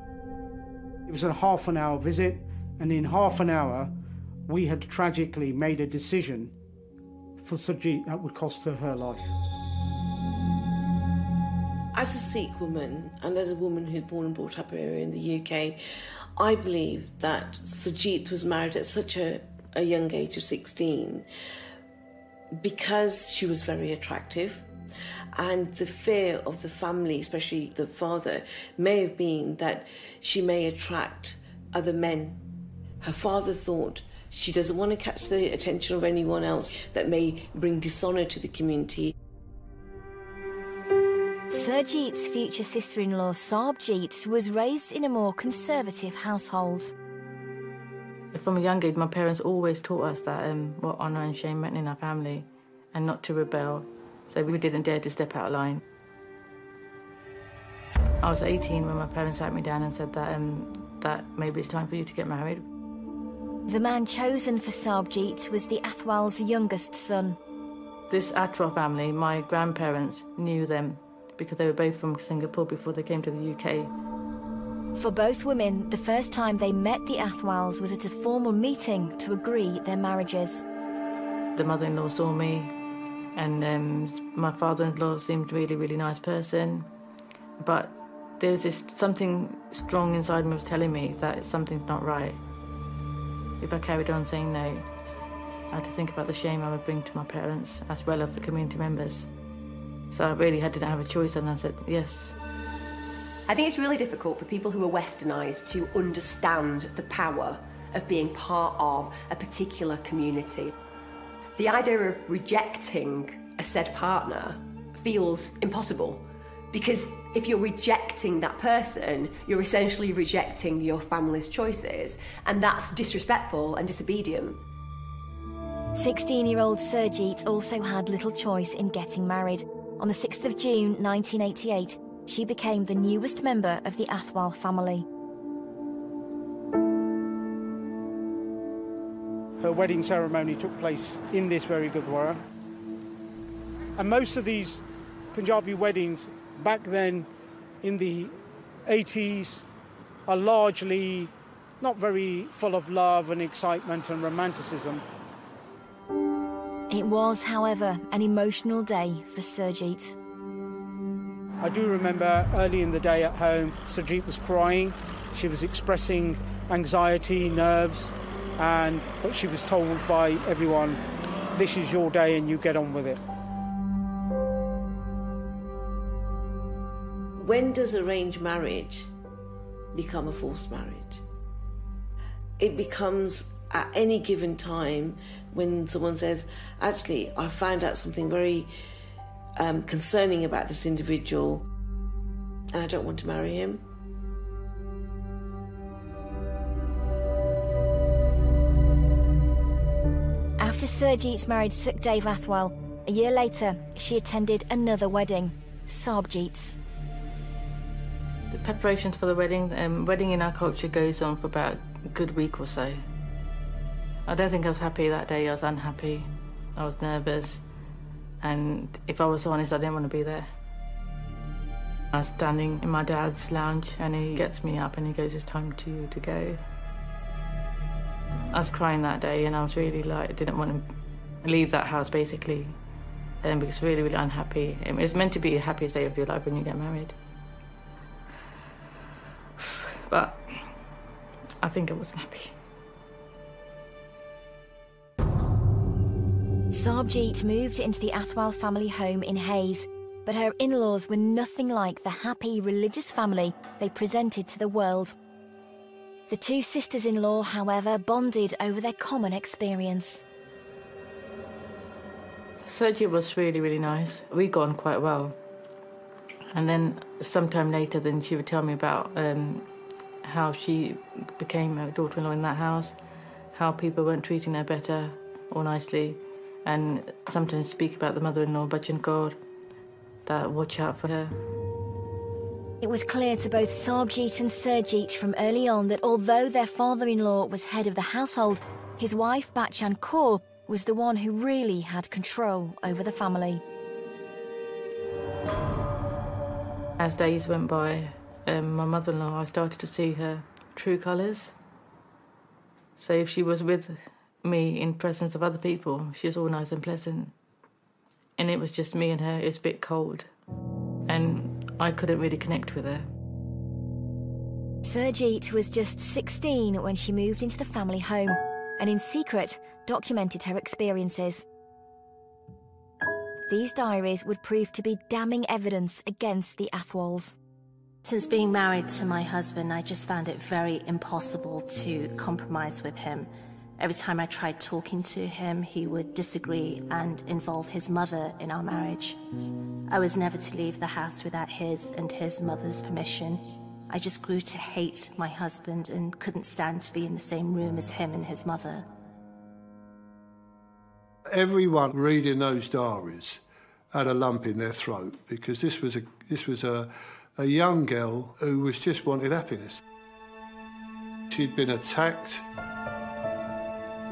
It was a half-an-hour visit, and in half an hour, we had tragically made a decision for Surjit that would cost her life. As a Sikh woman, and as a woman who's born and brought up here in the UK, I believe that Surjit was married at such a young age of 16 because she was very attractive, and the fear of the family, especially the father, may have been that she may attract other men. Her father thought she doesn't want to catch the attention of anyone else that may bring dishonour to the community. Surjit's future sister-in-law, Sarbjit, was raised in a more conservative household. From a young age, my parents always taught us that what honour and shame meant in our family, and not to rebel, so we didn't dare to step out of line. I was 18 when my parents sat me down and said that maybe it's time for you to get married. The man chosen for Sarbjit was the Athwal's youngest son. This Athwal family, my grandparents knew them because they were both from Singapore before they came to the UK. For both women, the first time they met the Athwals was at a formal meeting to agree their marriages. The mother-in-law saw me, and my father-in-law seemed a really, really nice person. But there was something strong inside me was telling me that something's not right. If I carried on saying no, I had to think about the shame I would bring to my parents as well as the community members. So I really didn't have a choice, and I said yes. I think it's really difficult for people who are westernised to understand the power of being part of a particular community. The idea of rejecting a said partner feels impossible, because if you're rejecting that person, you're essentially rejecting your family's choices, and that's disrespectful and disobedient. 16-year-old Surjit also had little choice in getting married. On the 6th of June 1988, she became the newest member of the Athwal family. Her wedding ceremony took place in this very Gurdwara. And most of these Punjabi weddings back then in the 80s are largely not very full of love and excitement and romanticism. It was, however, an emotional day for Surjit. I do remember early in the day at home, Surjit was crying. She was expressing anxiety, nerves, but she was told by everyone, this is your day and you get on with it. When does arranged marriage become a forced marriage? It becomes at any given time when someone says, actually, I found out something very concerning about this individual and I don't want to marry him. After Surjit married Sukhdev Athwal, a year later, she attended another wedding, Sarbjit's. The preparations for the wedding in our culture goes on for about a good week or so. I don't think I was happy that day. I was unhappy. I was nervous. And if I was honest, I didn't want to be there. I was standing in my dad's lounge and he gets me up and he goes, it's time to go. I was crying that day and I was really didn't want to leave that house, basically, because really, really unhappy. It's meant to be the happiest day of your life when you get married. But I think I wasn't happy. Sarbjeet moved into the Athwal family home in Hayes, but her in-laws were nothing like the happy religious family they presented to the world. The two sisters-in-law, however, bonded over their common experience. Sergey was really, really nice. We got on quite well. And then sometime later, then she would tell me about how she became a daughter-in-law in that house, how people weren't treating her better or nicely, and sometimes speak about the mother-in-law, Bachan Kaur, that watch out for her. It was clear to both Sarbjeet and Surjeet from early on that although their father-in-law was head of the household, his wife Bachan Kaur was the one who really had control over the family. As days went by, my mother-in-law, I started to see her true colours. So if she was with me in presence of other people, she was all nice and pleasant. And it was just me and her, it was a bit cold. And I couldn't really connect with her. Surjeet was just 16 when she moved into the family home and in secret documented her experiences. These diaries would prove to be damning evidence against the Athwals. Since being married to my husband, I just found it very impossible to compromise with him. Every time I tried talking to him, he would disagree and involve his mother in our marriage. I was never to leave the house without his and his mother's permission. I just grew to hate my husband and couldn't stand to be in the same room as him and his mother. Everyone reading those diaries had a lump in their throat because this was a young girl who was just wanted happiness. She'd been attacked.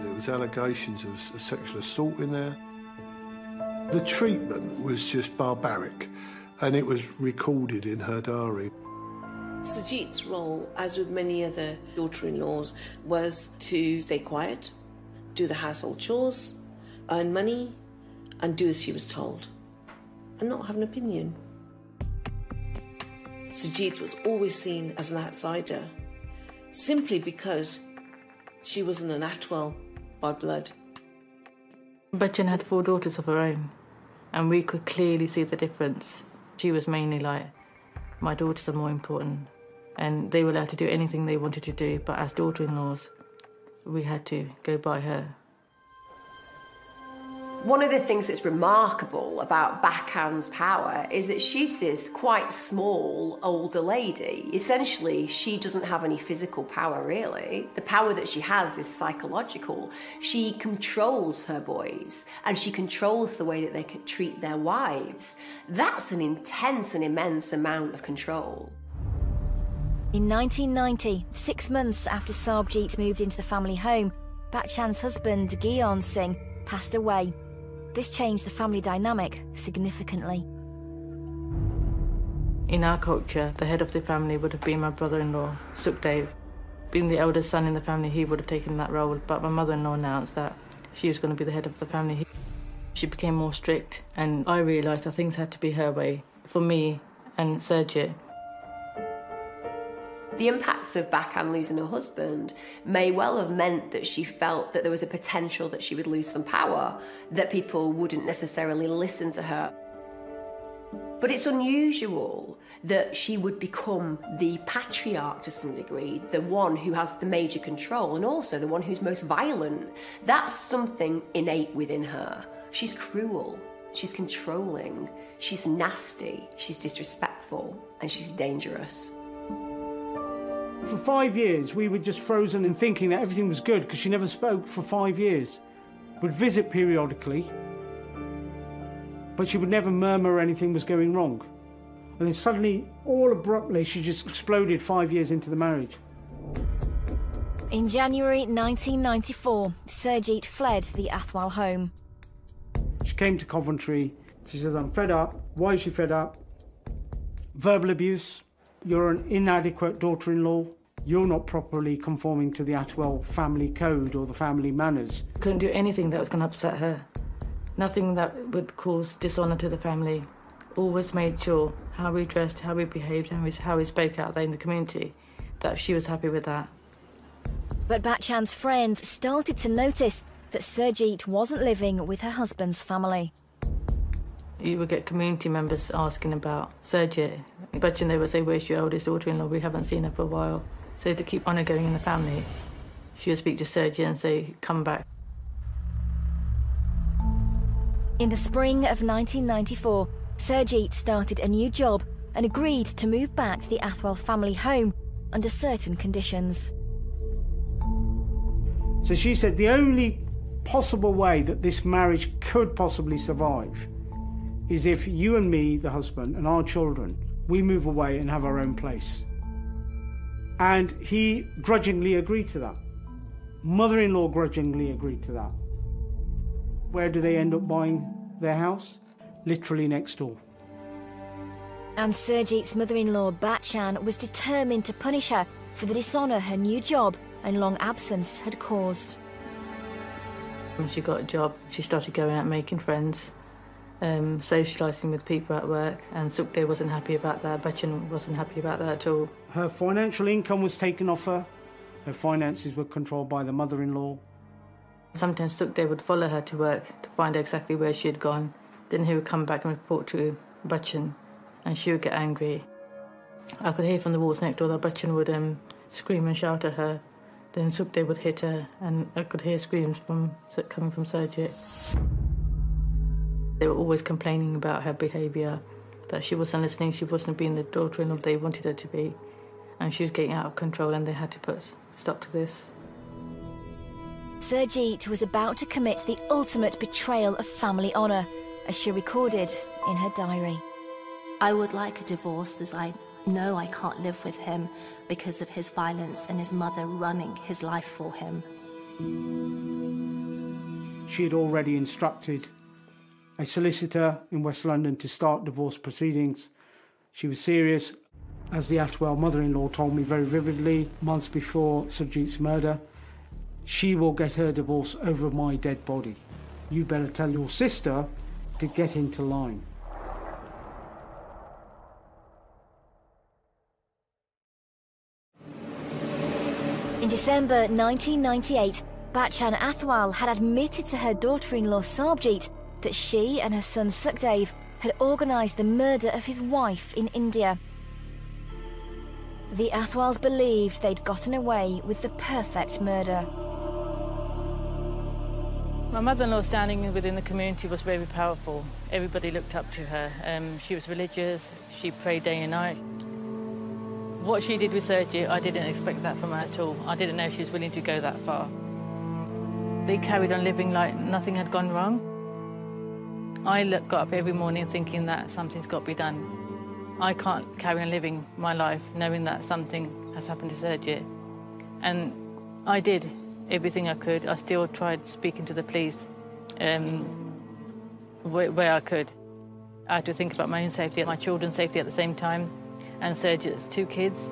There was allegations of sexual assault in there. The treatment was just barbaric, and it was recorded in her diary. Surjeet's role, as with many other daughter-in-laws, was to stay quiet, do the household chores, earn money, and do as she was told, and not have an opinion. Surjeet was always seen as an outsider, simply because she wasn't an Athwal by blood. Bachan had 4 daughters of her own, and we could clearly see the difference. She was mainly like, my daughters are more important, and they were allowed to do anything they wanted to do, but as daughter-in-laws, we had to go by her. One of the things that's remarkable about Bachan's power is that she's this quite small older lady. Essentially, she doesn't have any physical power, really. The power that she has is psychological. She controls her boys, and she controls the way that they can treat their wives. That's an intense and immense amount of control. In 1990, 6 months after Sarbjeet moved into the family home, Bachan's husband, Gyan Singh, passed away. This changed the family dynamic significantly. In our culture, the head of the family would have been my brother-in-law, Sukhdev. Being the eldest son in the family, he would have taken that role, but my mother-in-law announced that she was going to be the head of the family. She became more strict, and I realised that things had to be her way, for me and Sergey. The impacts of Bachan losing her husband may well have meant that she felt that there was a potential that she would lose some power, that people wouldn't necessarily listen to her. But it's unusual that she would become the patriarch to some degree, the one who has the major control and also the one who's most violent. That's something innate within her. She's cruel, she's controlling, she's nasty, she's disrespectful, and she's dangerous. For 5 years, we were just frozen in thinking that everything was good because she never spoke for 5 years. Would visit periodically, but she would never murmur anything was going wrong. And then suddenly, all abruptly, she just exploded 5 years into the marriage. In January 1994, Surjeet fled the Athwal home. She came to Coventry. She said, I'm fed up. Why is she fed up? Verbal abuse. You're an inadequate daughter-in-law. you're not properly conforming to the Atwell family code or the family manners. Couldn't do anything that was going to upset her. Nothing that would cause dishonour to the family. Always made sure how we dressed, how we behaved, how we spoke out there in the community, that she was happy with that. But Batchan's friends started to notice that Surjit wasn't living with her husband's family. You would get community members asking about Surjit. Batchan, they would say, "Where's your oldest daughter-in-law? We haven't seen her for a while." So to keep honour going in the family, she would speak to Surjit and say, "Come back." In the spring of 1994, Surjit started a new job and agreed to move back to the Atwell family home under certain conditions. So she said the only possible way that this marriage could possibly survive is if you and me, the husband, and our children, we move away and have our own place. And he grudgingly agreed to that. Mother-in-law grudgingly agreed to that. Where do they end up buying their house? Literally next door. And Surjit's mother-in-law, Batchan, was determined to punish her for the dishonour her new job and long absence had caused. When she got a job, she started going out making friends, socialising with people at work, and Sukhdev wasn't happy about that. Batchan wasn't happy about that at all. Her financial income was taken off her. Her finances were controlled by the mother-in-law. Sometimes Sukhdev would follow her to work to find out exactly where she had gone. Then he would come back and report to Batchan, and she would get angry. I could hear from the walls next door that Batchan would scream and shout at her. Then Sukhdev would hit her, and I could hear screams coming from Surjit. They were always complaining about her behaviour, that she wasn't listening, she wasn't being the daughter-in-law they wanted her to be, and she was getting out of control, and they had to put a stop to this. Surjit was about to commit the ultimate betrayal of family honour, as she recorded in her diary. I would like a divorce, as I know I can't live with him because of his violence and his mother running his life for him. She had already instructed a solicitor in West London to start divorce proceedings. She was serious, as the Atwell mother-in-law told me very vividly months before Surjit's murder. She will get her divorce over my dead body. You better tell your sister to get into line. In December 1998, Batchan Athwal had admitted to her daughter-in-law Sarabjit that she and her son Sukhdev had organised the murder of his wife in India. The Athwals believed they'd gotten away with the perfect murder. My mother-in-law standing within the community was very powerful. Everybody looked up to her. She was religious, she prayed day and night. What she did with Surjit, I didn't expect that from her at all. I didn't know she was willing to go that far. They carried on living like nothing had gone wrong. I got up every morning thinking that something's got to be done. I can't carry on living my life knowing that something has happened to Surjit. And I did everything I could. I still tried speaking to the police where I could. I had to think about my own safety and my children's safety at the same time, and Surjit's 2 kids.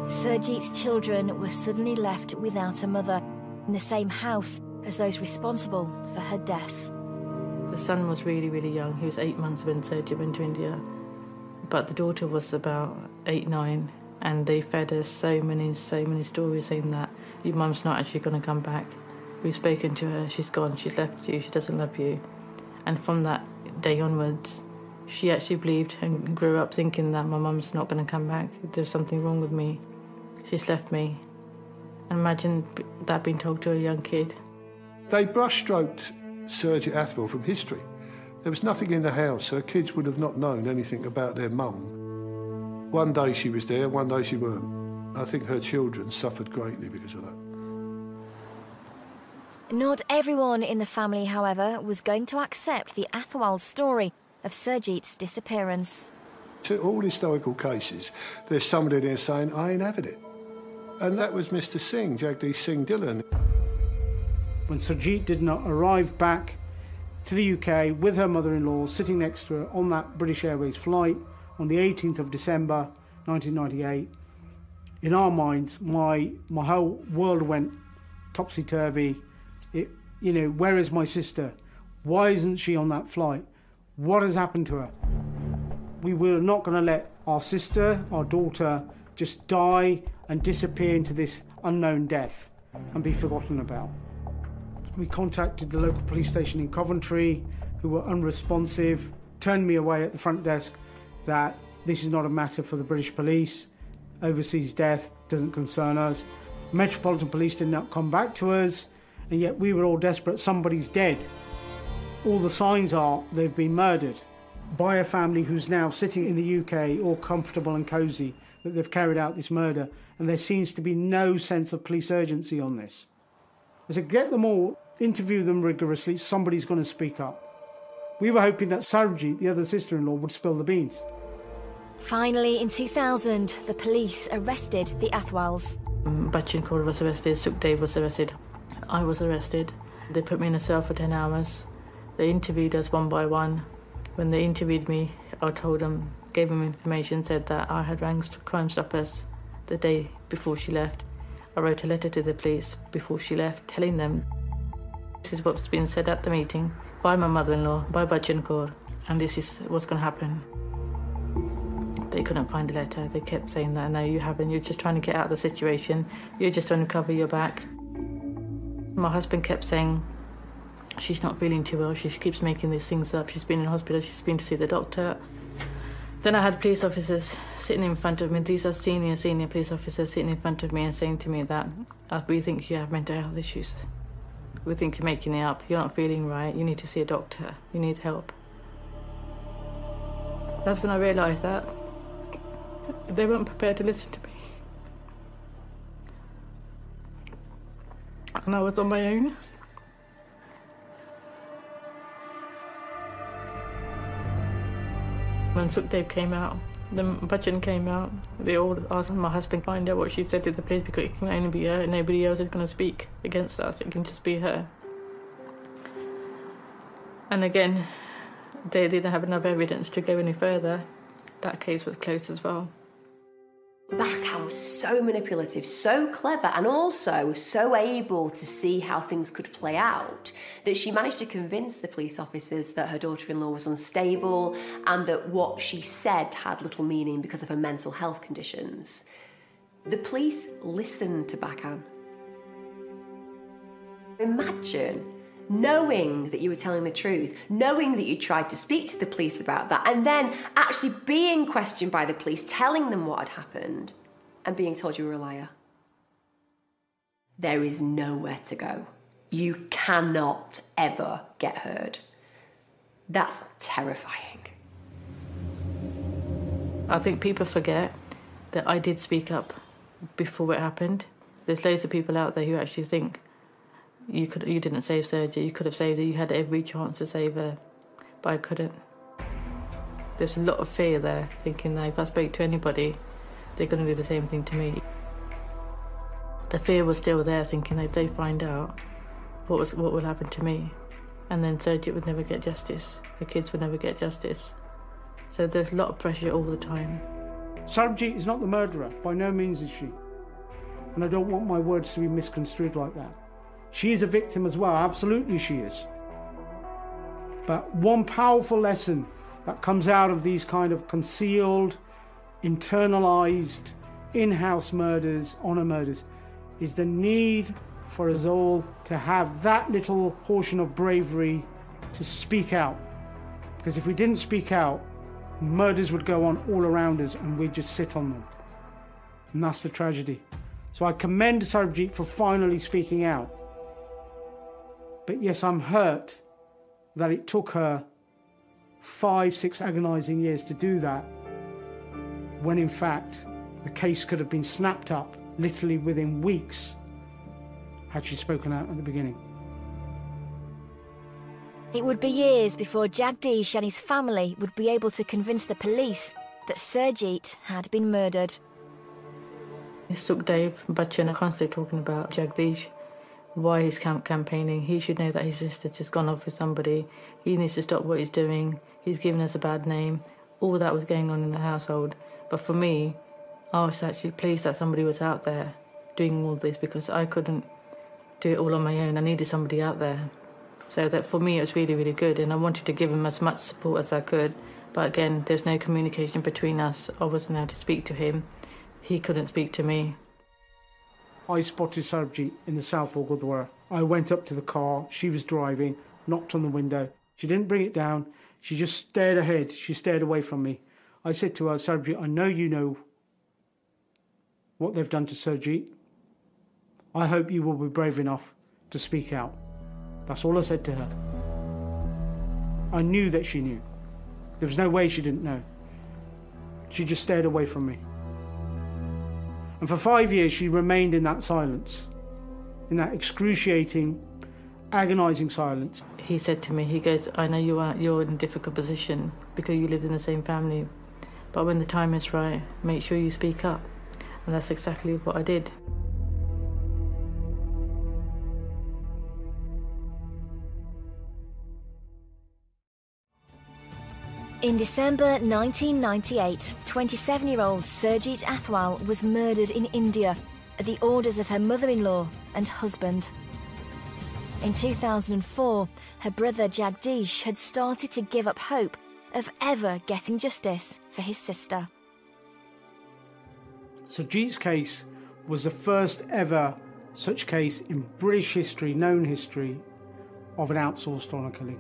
Surjit's children were suddenly left without a mother in the same house as those responsible for her death. The son was really, really young. He was 8 months when Surjit went to India. But the daughter was about 8, 9, and they fed us so many stories saying that your mum's not actually going to come back. We've spoken to her, she's gone, she's left you, she doesn't love you. And from that day onwards, she actually believed and grew up thinking that my mum's not going to come back. There's something wrong with me. She's left me. Imagine that being told to a young kid. They brushstroked Surjit Athwal from history. There was nothing in the house. Her kids would have not known anything about their mum. One day she was there, one day she weren't. I think her children suffered greatly because of that. Not everyone in the family, however, was going to accept the Athwal story of Surjit's disappearance. To all historical cases, there's somebody there saying, I ain't having it. And that was Mr. Singh, Jagdish Singh Dhillon. When Surjit did not arrive back to the UK with her mother-in-law sitting next to her on that British Airways flight on the 18th of December 1998, In our minds, my whole world went topsy-turvy. Where is my sister? Why isn't she on that flight? What has happened to her? We were not going to let our sister, our daughter, just die and disappear into this unknown death and be forgotten about. We contacted the local police station in Coventry, who were unresponsive, turned me away at the front desk that this is not a matter for the British police. Overseas death doesn't concern us. Metropolitan Police did not come back to us, and yet we were all desperate. Somebody's dead. All the signs are they've been murdered by a family who's now sitting in the UK, all comfortable and cosy, that they've carried out this murder, and there seems to be no sense of police urgency on this. I said, get them all, interview them rigorously, somebody's going to speak up. We were hoping that Sarabjit, the other sister-in-law, would spill the beans. Finally, in 2000, the police arrested the Athwals. Bachchan Kaur was arrested, Sukhdev was arrested, I was arrested. They put me in a cell for 10 hours. They interviewed us one by one. When they interviewed me, I told them, gave them information, said that I had rang Crime Stoppers the day before she left. I wrote a letter to the police before she left, telling them this is what's been said at the meeting by my mother-in-law, by Bachchan Kaur, and this is what's going to happen. They couldn't find the letter. They kept saying that, no, you haven't. You're just trying to get out of the situation. You're just trying to cover your back. My husband kept saying, she's not feeling too well. She keeps making these things up. She's been in hospital. She's been to see the doctor. Then I had police officers sitting in front of me. These are senior police officers sitting in front of me and saying to me that we think you have mental health issues. We think you're making it up. You're not feeling right. You need to see a doctor. You need help. That's when I realised that they weren't prepared to listen to me. And I was on my own. When Sukhdev came out, then Bachchan came out, they all asked my husband to find out what she said to the police, because it can only be her, and nobody else is going to speak against us. It can just be her. And again, they didn't have enough evidence to go any further. That case was closed as well. Bachchan was so manipulative, so clever, and also so able to see how things could play out that she managed to convince the police officers that her daughter-in-law was unstable and that what she said had little meaning because of her mental health conditions. The police listened to Bachchan. Imagine knowing that you were telling the truth, knowing that you tried to speak to the police about that, and then actually being questioned by the police, telling them what had happened, and being told you were a liar. There is nowhere to go. You cannot ever get heard. That's terrifying. I think people forget that I did speak up before it happened. There's loads of people out there who actually think you didn't save Sergey, you could have saved her, you had every chance to save her, but I couldn't. There's a lot of fear there, thinking that if I spoke to anybody, they're going to do the same thing to me. The fear was still there, thinking if they find out, what will happen to me? And then Sergey would never get justice, the kids would never get justice. So there's a lot of pressure all the time. Sarabjit is not the murderer, by no means is she. And I don't want my words to be misconstrued like that. She is a victim as well, absolutely she is. But one powerful lesson that comes out of these kind of concealed, internalised, in-house murders, honour murders, is the need for us all to have that little portion of bravery to speak out. Because if we didn't speak out, murders would go on all around us and we'd just sit on them. And that's the tragedy. So I commend Sarabjit for finally speaking out. But yes, I'm hurt that it took her 5-6 agonising years to do that, when in fact the case could have been snapped up literally within weeks had she spoken out at the beginning. It would be years before Jagdish and his family would be able to convince the police that Surjit had been murdered. Sukhdev, Bachchan are constantly talking about Jagdish. Why he's campaigning. He should know that his sister's just gone off with somebody. He needs to stop what he's doing. He's given us a bad name. All that was going on in the household. But for me, I was actually pleased that somebody was out there doing all this, because I couldn't do it all on my own. I needed somebody out there. So that for me it was really, really good, and I wanted to give him as much support as I could. But again, there's no communication between us. I wasn't able to speak to him. He couldn't speak to me. I spotted Sarabjit in the Southall Gurdwara. I went up to the car, she was driving, knocked on the window. She didn't bring it down, she just stared ahead, she stared away from me. I said to her, Sarabjit, I know you know what they've done to Sarabjit. I hope you will be brave enough to speak out. That's all I said to her. I knew that she knew. There was no way she didn't know. She just stared away from me. And for 5 years she remained in that silence, in that excruciating, agonising silence. He said to me, he goes, I know you're in a difficult position because you lived in the same family, but when the time is right, make sure you speak up. And that's exactly what I did. In December 1998, 27-year-old Surjit Athwal was murdered in India at the orders of her mother-in-law and husband. In 2004, her brother Jagdish had started to give up hope of ever getting justice for his sister. Surjit's case was the first ever such case in British history, known history, of an outsourced honour killing.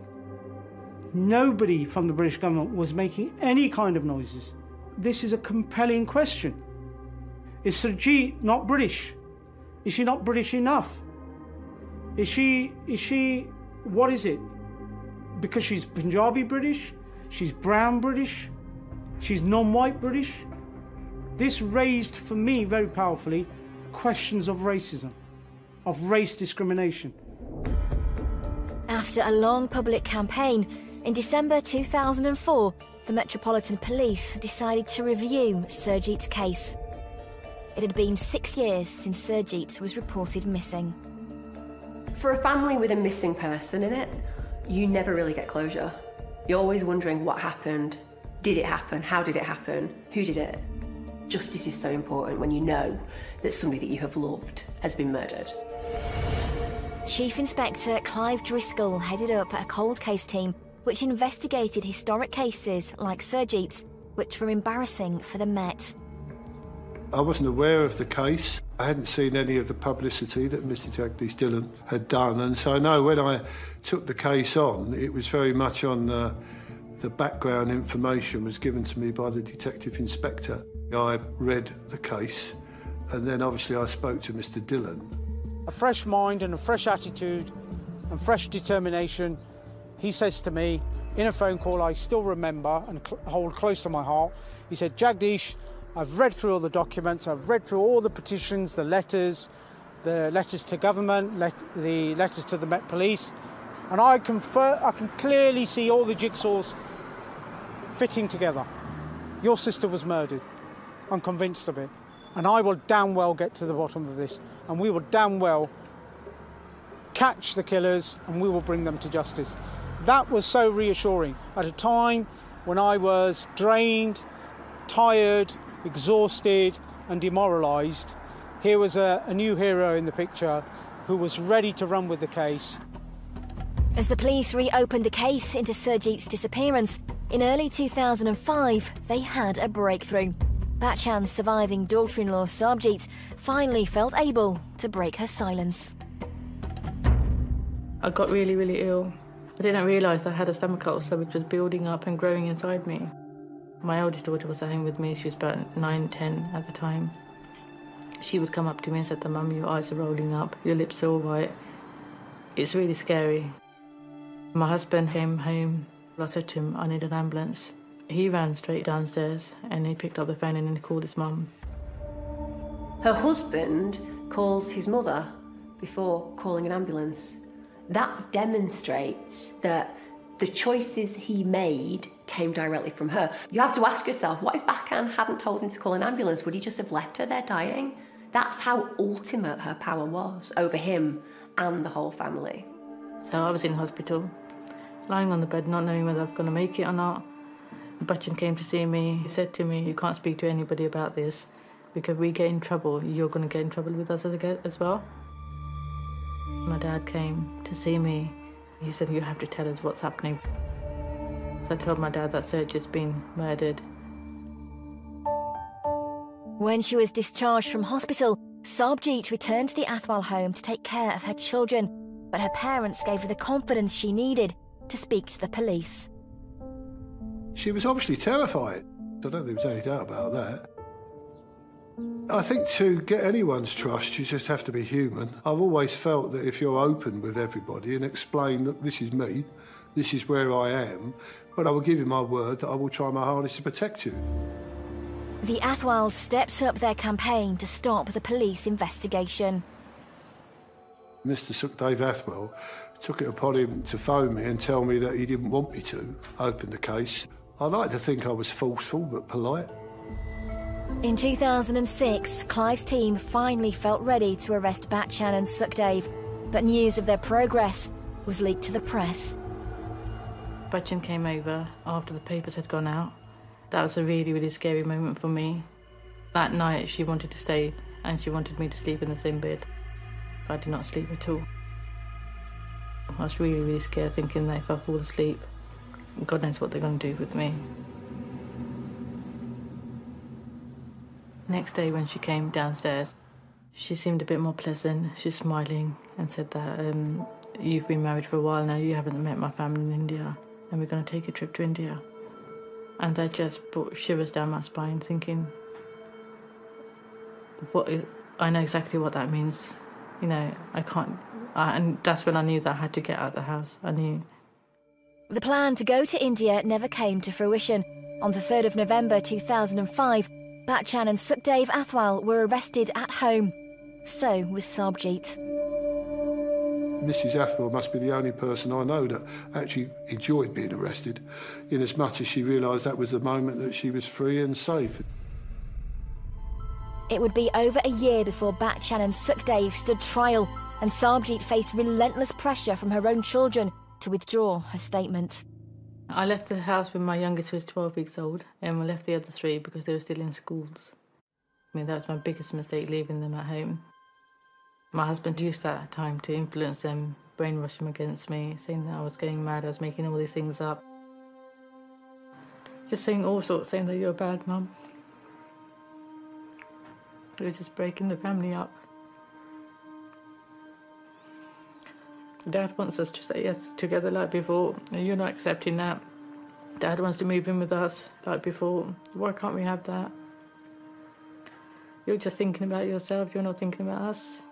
Nobody from the British government was making any kind of noises. This is a compelling question. Is Surjit not British? Is she not British enough? Is she, what is it? Because she's Punjabi British? She's brown British? She's non-white British? This raised, for me, very powerfully, questions of racism, of race discrimination. After a long public campaign, in December 2004, the Metropolitan Police decided to review Surjit's case. It had been 6 years since Surjit was reported missing. For a family with a missing person in it, you never really get closure. You're always wondering what happened, did it happen, how did it happen, who did it? Justice is so important when you know that somebody that you have loved has been murdered. Chief Inspector Clive Driscoll headed up a cold case team which investigated historic cases like Surjit's, which were embarrassing for the Met. I wasn't aware of the case. I hadn't seen any of the publicity that Mr Jagdish Dhillon had done, and so I know when I took the case on, it was very much on the background information was given to me by the detective inspector. I read the case, and then obviously I spoke to Mr Dhillon. A fresh mind and a fresh attitude and fresh determination. He says to me, in a phone call I still remember and hold close to my heart, he said, Jagdish, I've read through all the documents, I've read through all the petitions, the letters to government, the letters to the Met Police, and I can clearly see all the jigsaws fitting together. Your sister was murdered. I'm convinced of it. And I will damn well get to the bottom of this, and we will damn well catch the killers and we will bring them to justice. That was so reassuring at a time when I was drained, tired, exhausted and demoralised. Here was a new hero in the picture who was ready to run with the case. As the police reopened the case into Surjit's disappearance, in early 2005, they had a breakthrough. Bachchan's surviving daughter-in-law Sarabjit finally felt able to break her silence. I got really, really ill. I didn't realise I had a stomach ulcer which was building up and growing inside me. My eldest daughter was at home with me. She was about 9, 10 at the time. She would come up to me and said, Mum, your eyes are rolling up, your lips are all white. It's really scary. My husband came home. I said to him, I need an ambulance. He ran straight downstairs and he picked up the phone and he called his mum. Her husband calls his mother before calling an ambulance. That demonstrates that the choices he made came directly from her. You have to ask yourself, what if Bachchan hadn't told him to call an ambulance? Would he just have left her there dying? That's how ultimate her power was over him and the whole family. So I was in hospital, lying on the bed, not knowing whether I was going to make it or not. Bachchan came to see me. He said to me, you can't speak to anybody about this. because we get in trouble, you're going to get in trouble with us as well. My dad came to see me. He said, you have to tell us what's happening. So I told my dad that Sergio's been murdered. When she was discharged from hospital, Sarbjeet returned to the Athwal home to take care of her children, but her parents gave her the confidence she needed to speak to the police. She was obviously terrified. I don't think there was any doubt about that. I think to get anyone's trust, you just have to be human. I've always felt that if you're open with everybody and explain that this is me, this is where I am, but I will give you my word that I will try my hardest to protect you. The Athwals stepped up their campaign to stop the police investigation. Mr. Sukhdev Athwal took it upon him to phone me and tell me that he didn't want me to open the case. I like to think I was forceful but polite. In 2006, Clive's team finally felt ready to arrest Batchan and Sukhdev, but news of their progress was leaked to the press. Batchan came over after the papers had gone out. That was a really, really scary moment for me. That night she wanted to stay and she wanted me to sleep in the same bed. I did not sleep at all. I was really, really scared, thinking that if I fall asleep, God knows what they're going to do with me. Next day when she came downstairs, she seemed a bit more pleasant. She was smiling and said that, you've been married for a while now, you haven't met my family in India, and we're going to take a trip to India. And that just brought shivers down my spine, thinking, I know exactly what that means. You know, and that's when I knew that I had to get out of the house. I knew. The plan to go to India never came to fruition. On the 3rd of November 2005, Batchan and Sukhdev Athwal were arrested at home. So was Sarbjeet. Mrs. Athwal must be the only person I know that actually enjoyed being arrested, in as much as she realised that was the moment that she was free and safe. It would be over a year before Batchan and Sukhdev stood trial, and Sarbjeet faced relentless pressure from her own children to withdraw her statement. I left the house when my youngest was 12 weeks old, and we left the other 3 because they were still in schools. I mean, that was my biggest mistake, leaving them at home. My husband used that time to influence them, brainwash them against me, saying that I was getting mad, I was making all these things up. Just saying all sorts, saying that you're a bad mum. They were just breaking the family up. Dad wants us to stay together like before, and you're not accepting that. Dad wants to move in with us like before. Why can't we have that? You're just thinking about yourself, you're not thinking about us.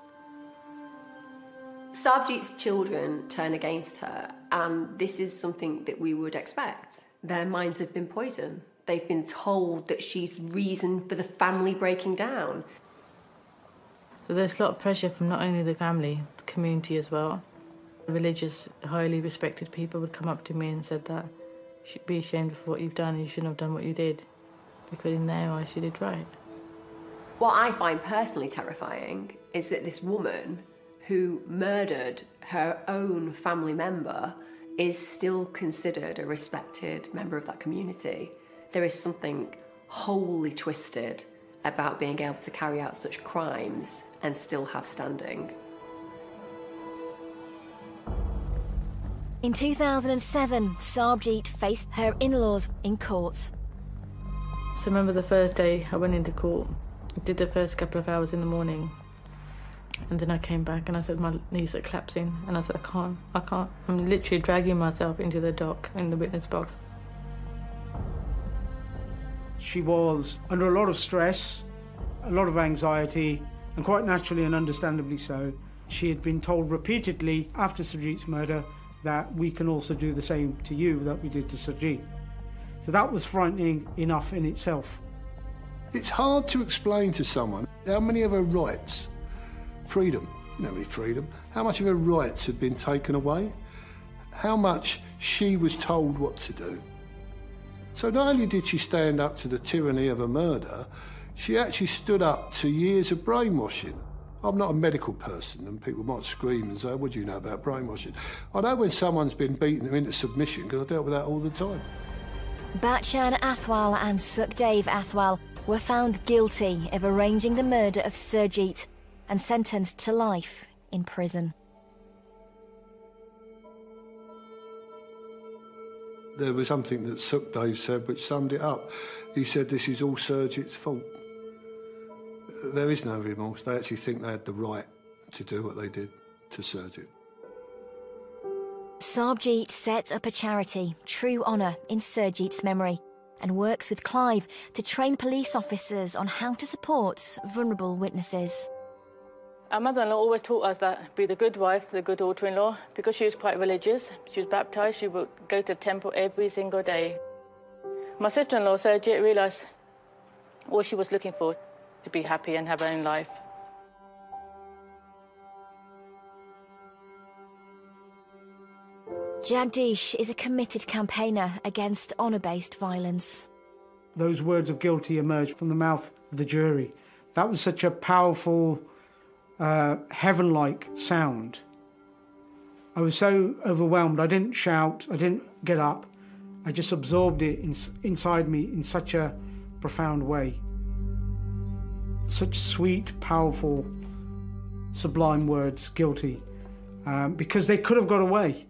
Sarbjeet's children turn against her, and this is something that we would expect. Their minds have been poisoned. They've been told that she's reason for the family breaking down. So there's a lot of pressure from not only the family, the community as well. Religious, highly respected people would come up to me and said that you should be ashamed of what you've done and you shouldn't have done what you did, because in their eyes you did right. What I find personally terrifying is that this woman who murdered her own family member is still considered a respected member of that community. There is something wholly twisted about being able to carry out such crimes and still have standing. In 2007, Sarbjeet faced her in-laws in court. So I remember the first day I went into court, I did the first couple of hours in the morning, and then I came back and I said my knees are collapsing, and I said I can't. I'm literally dragging myself into the dock, in the witness box. She was under a lot of stress, a lot of anxiety, and quite naturally and understandably so. She had been told repeatedly after Surjit's murder that we can also do the same to you that we did to Surjit. So that was frightening enough in itself. It's hard to explain to someone how many of her rights, freedom, not really freedom, how much of her rights had been taken away, how much she was told what to do. So not only did she stand up to the tyranny of a murder, she actually stood up to years of brainwashing. I'm not a medical person, and people might scream and say, what do you know about brainwashing? I know when someone's been beaten into submission, because I dealt with that all the time. Bachan Athwal and Sukhdev Athwal were found guilty of arranging the murder of Surjit and sentenced to life in prison. There was something that Sukhdev said which summed it up. He said, "This is all Surjit's fault." There is no remorse. They actually think they had the right to do what they did to Surjit. Sarbjeet set up a charity, True Honour, in Surjit's memory, and works with Clive to train police officers on how to support vulnerable witnesses. Our mother-in-law always taught us that be the good wife to the good daughter-in-law. Because she was quite religious, she was baptised, she would go to the temple every single day. My sister-in-law, Surjit, realised all she was looking for, to be happy and have her own life. Jagdish is a committed campaigner against honour-based violence. Those words of guilty emerged from the mouth of the jury. That was such a powerful, heaven-like sound. I was so overwhelmed. I didn't shout, I didn't get up. I just absorbed it inside me in such a profound way. Such sweet, powerful, sublime words, guilty, because they could have got away.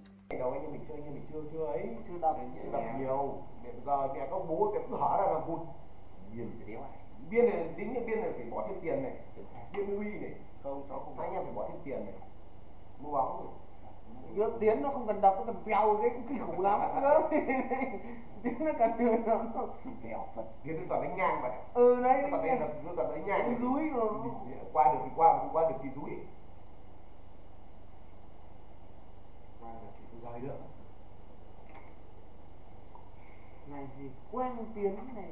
Tiến nó không cần đập, nó cần vèo cái kinh khủng lắm. Tiến nó cần vèo Phật. Tiến nó toàn đánh ngang vậy. Đấy. Nó toàn đánh ngang. Dúi rồi. Qua được thì qua, không qua được thì dúi. Qua được thì cứ rời nữa. Này thì quen Tiến này.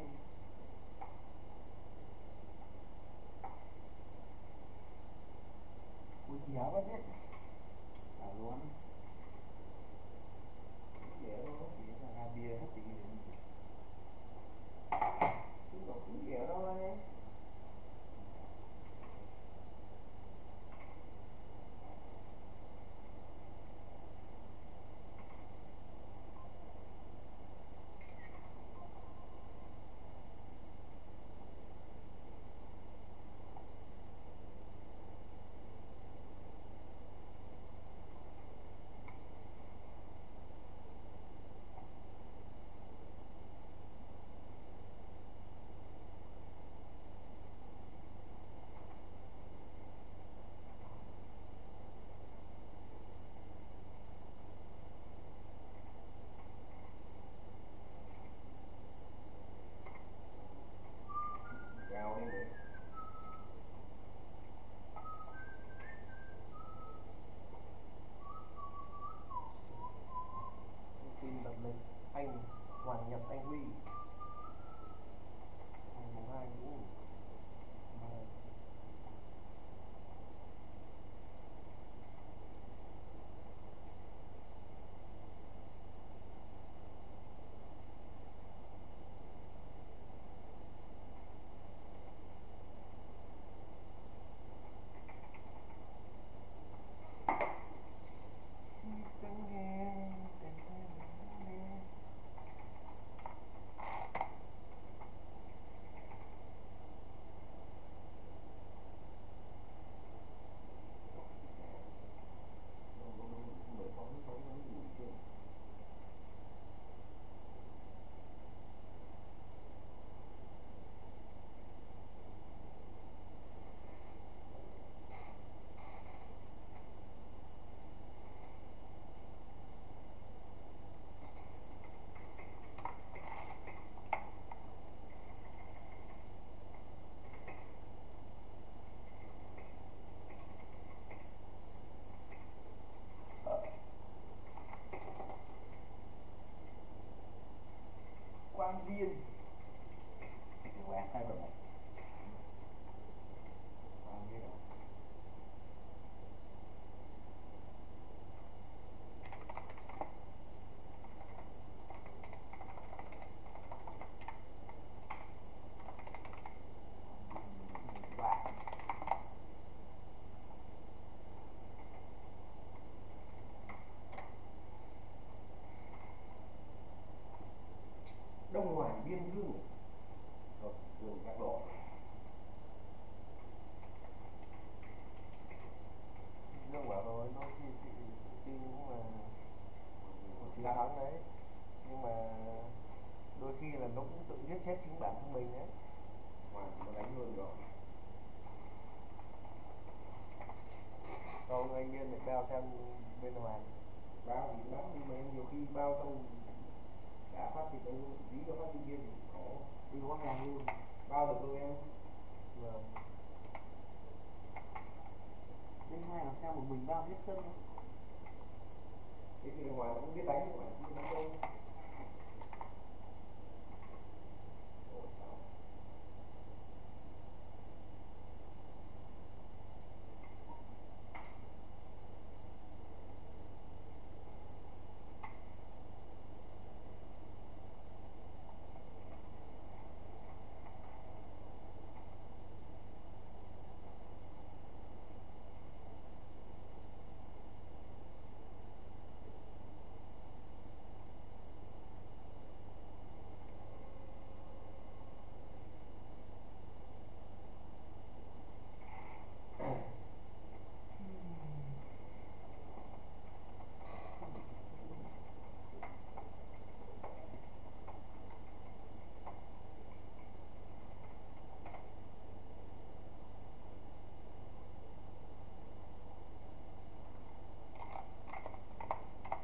Ui dẻo quá thế. Luôn. được luôn em. Vâng. Bên hai làm sao một mình bao hết sân. Cái gì ngoài nó cũng biết đánh, không phải biết đánh đâu.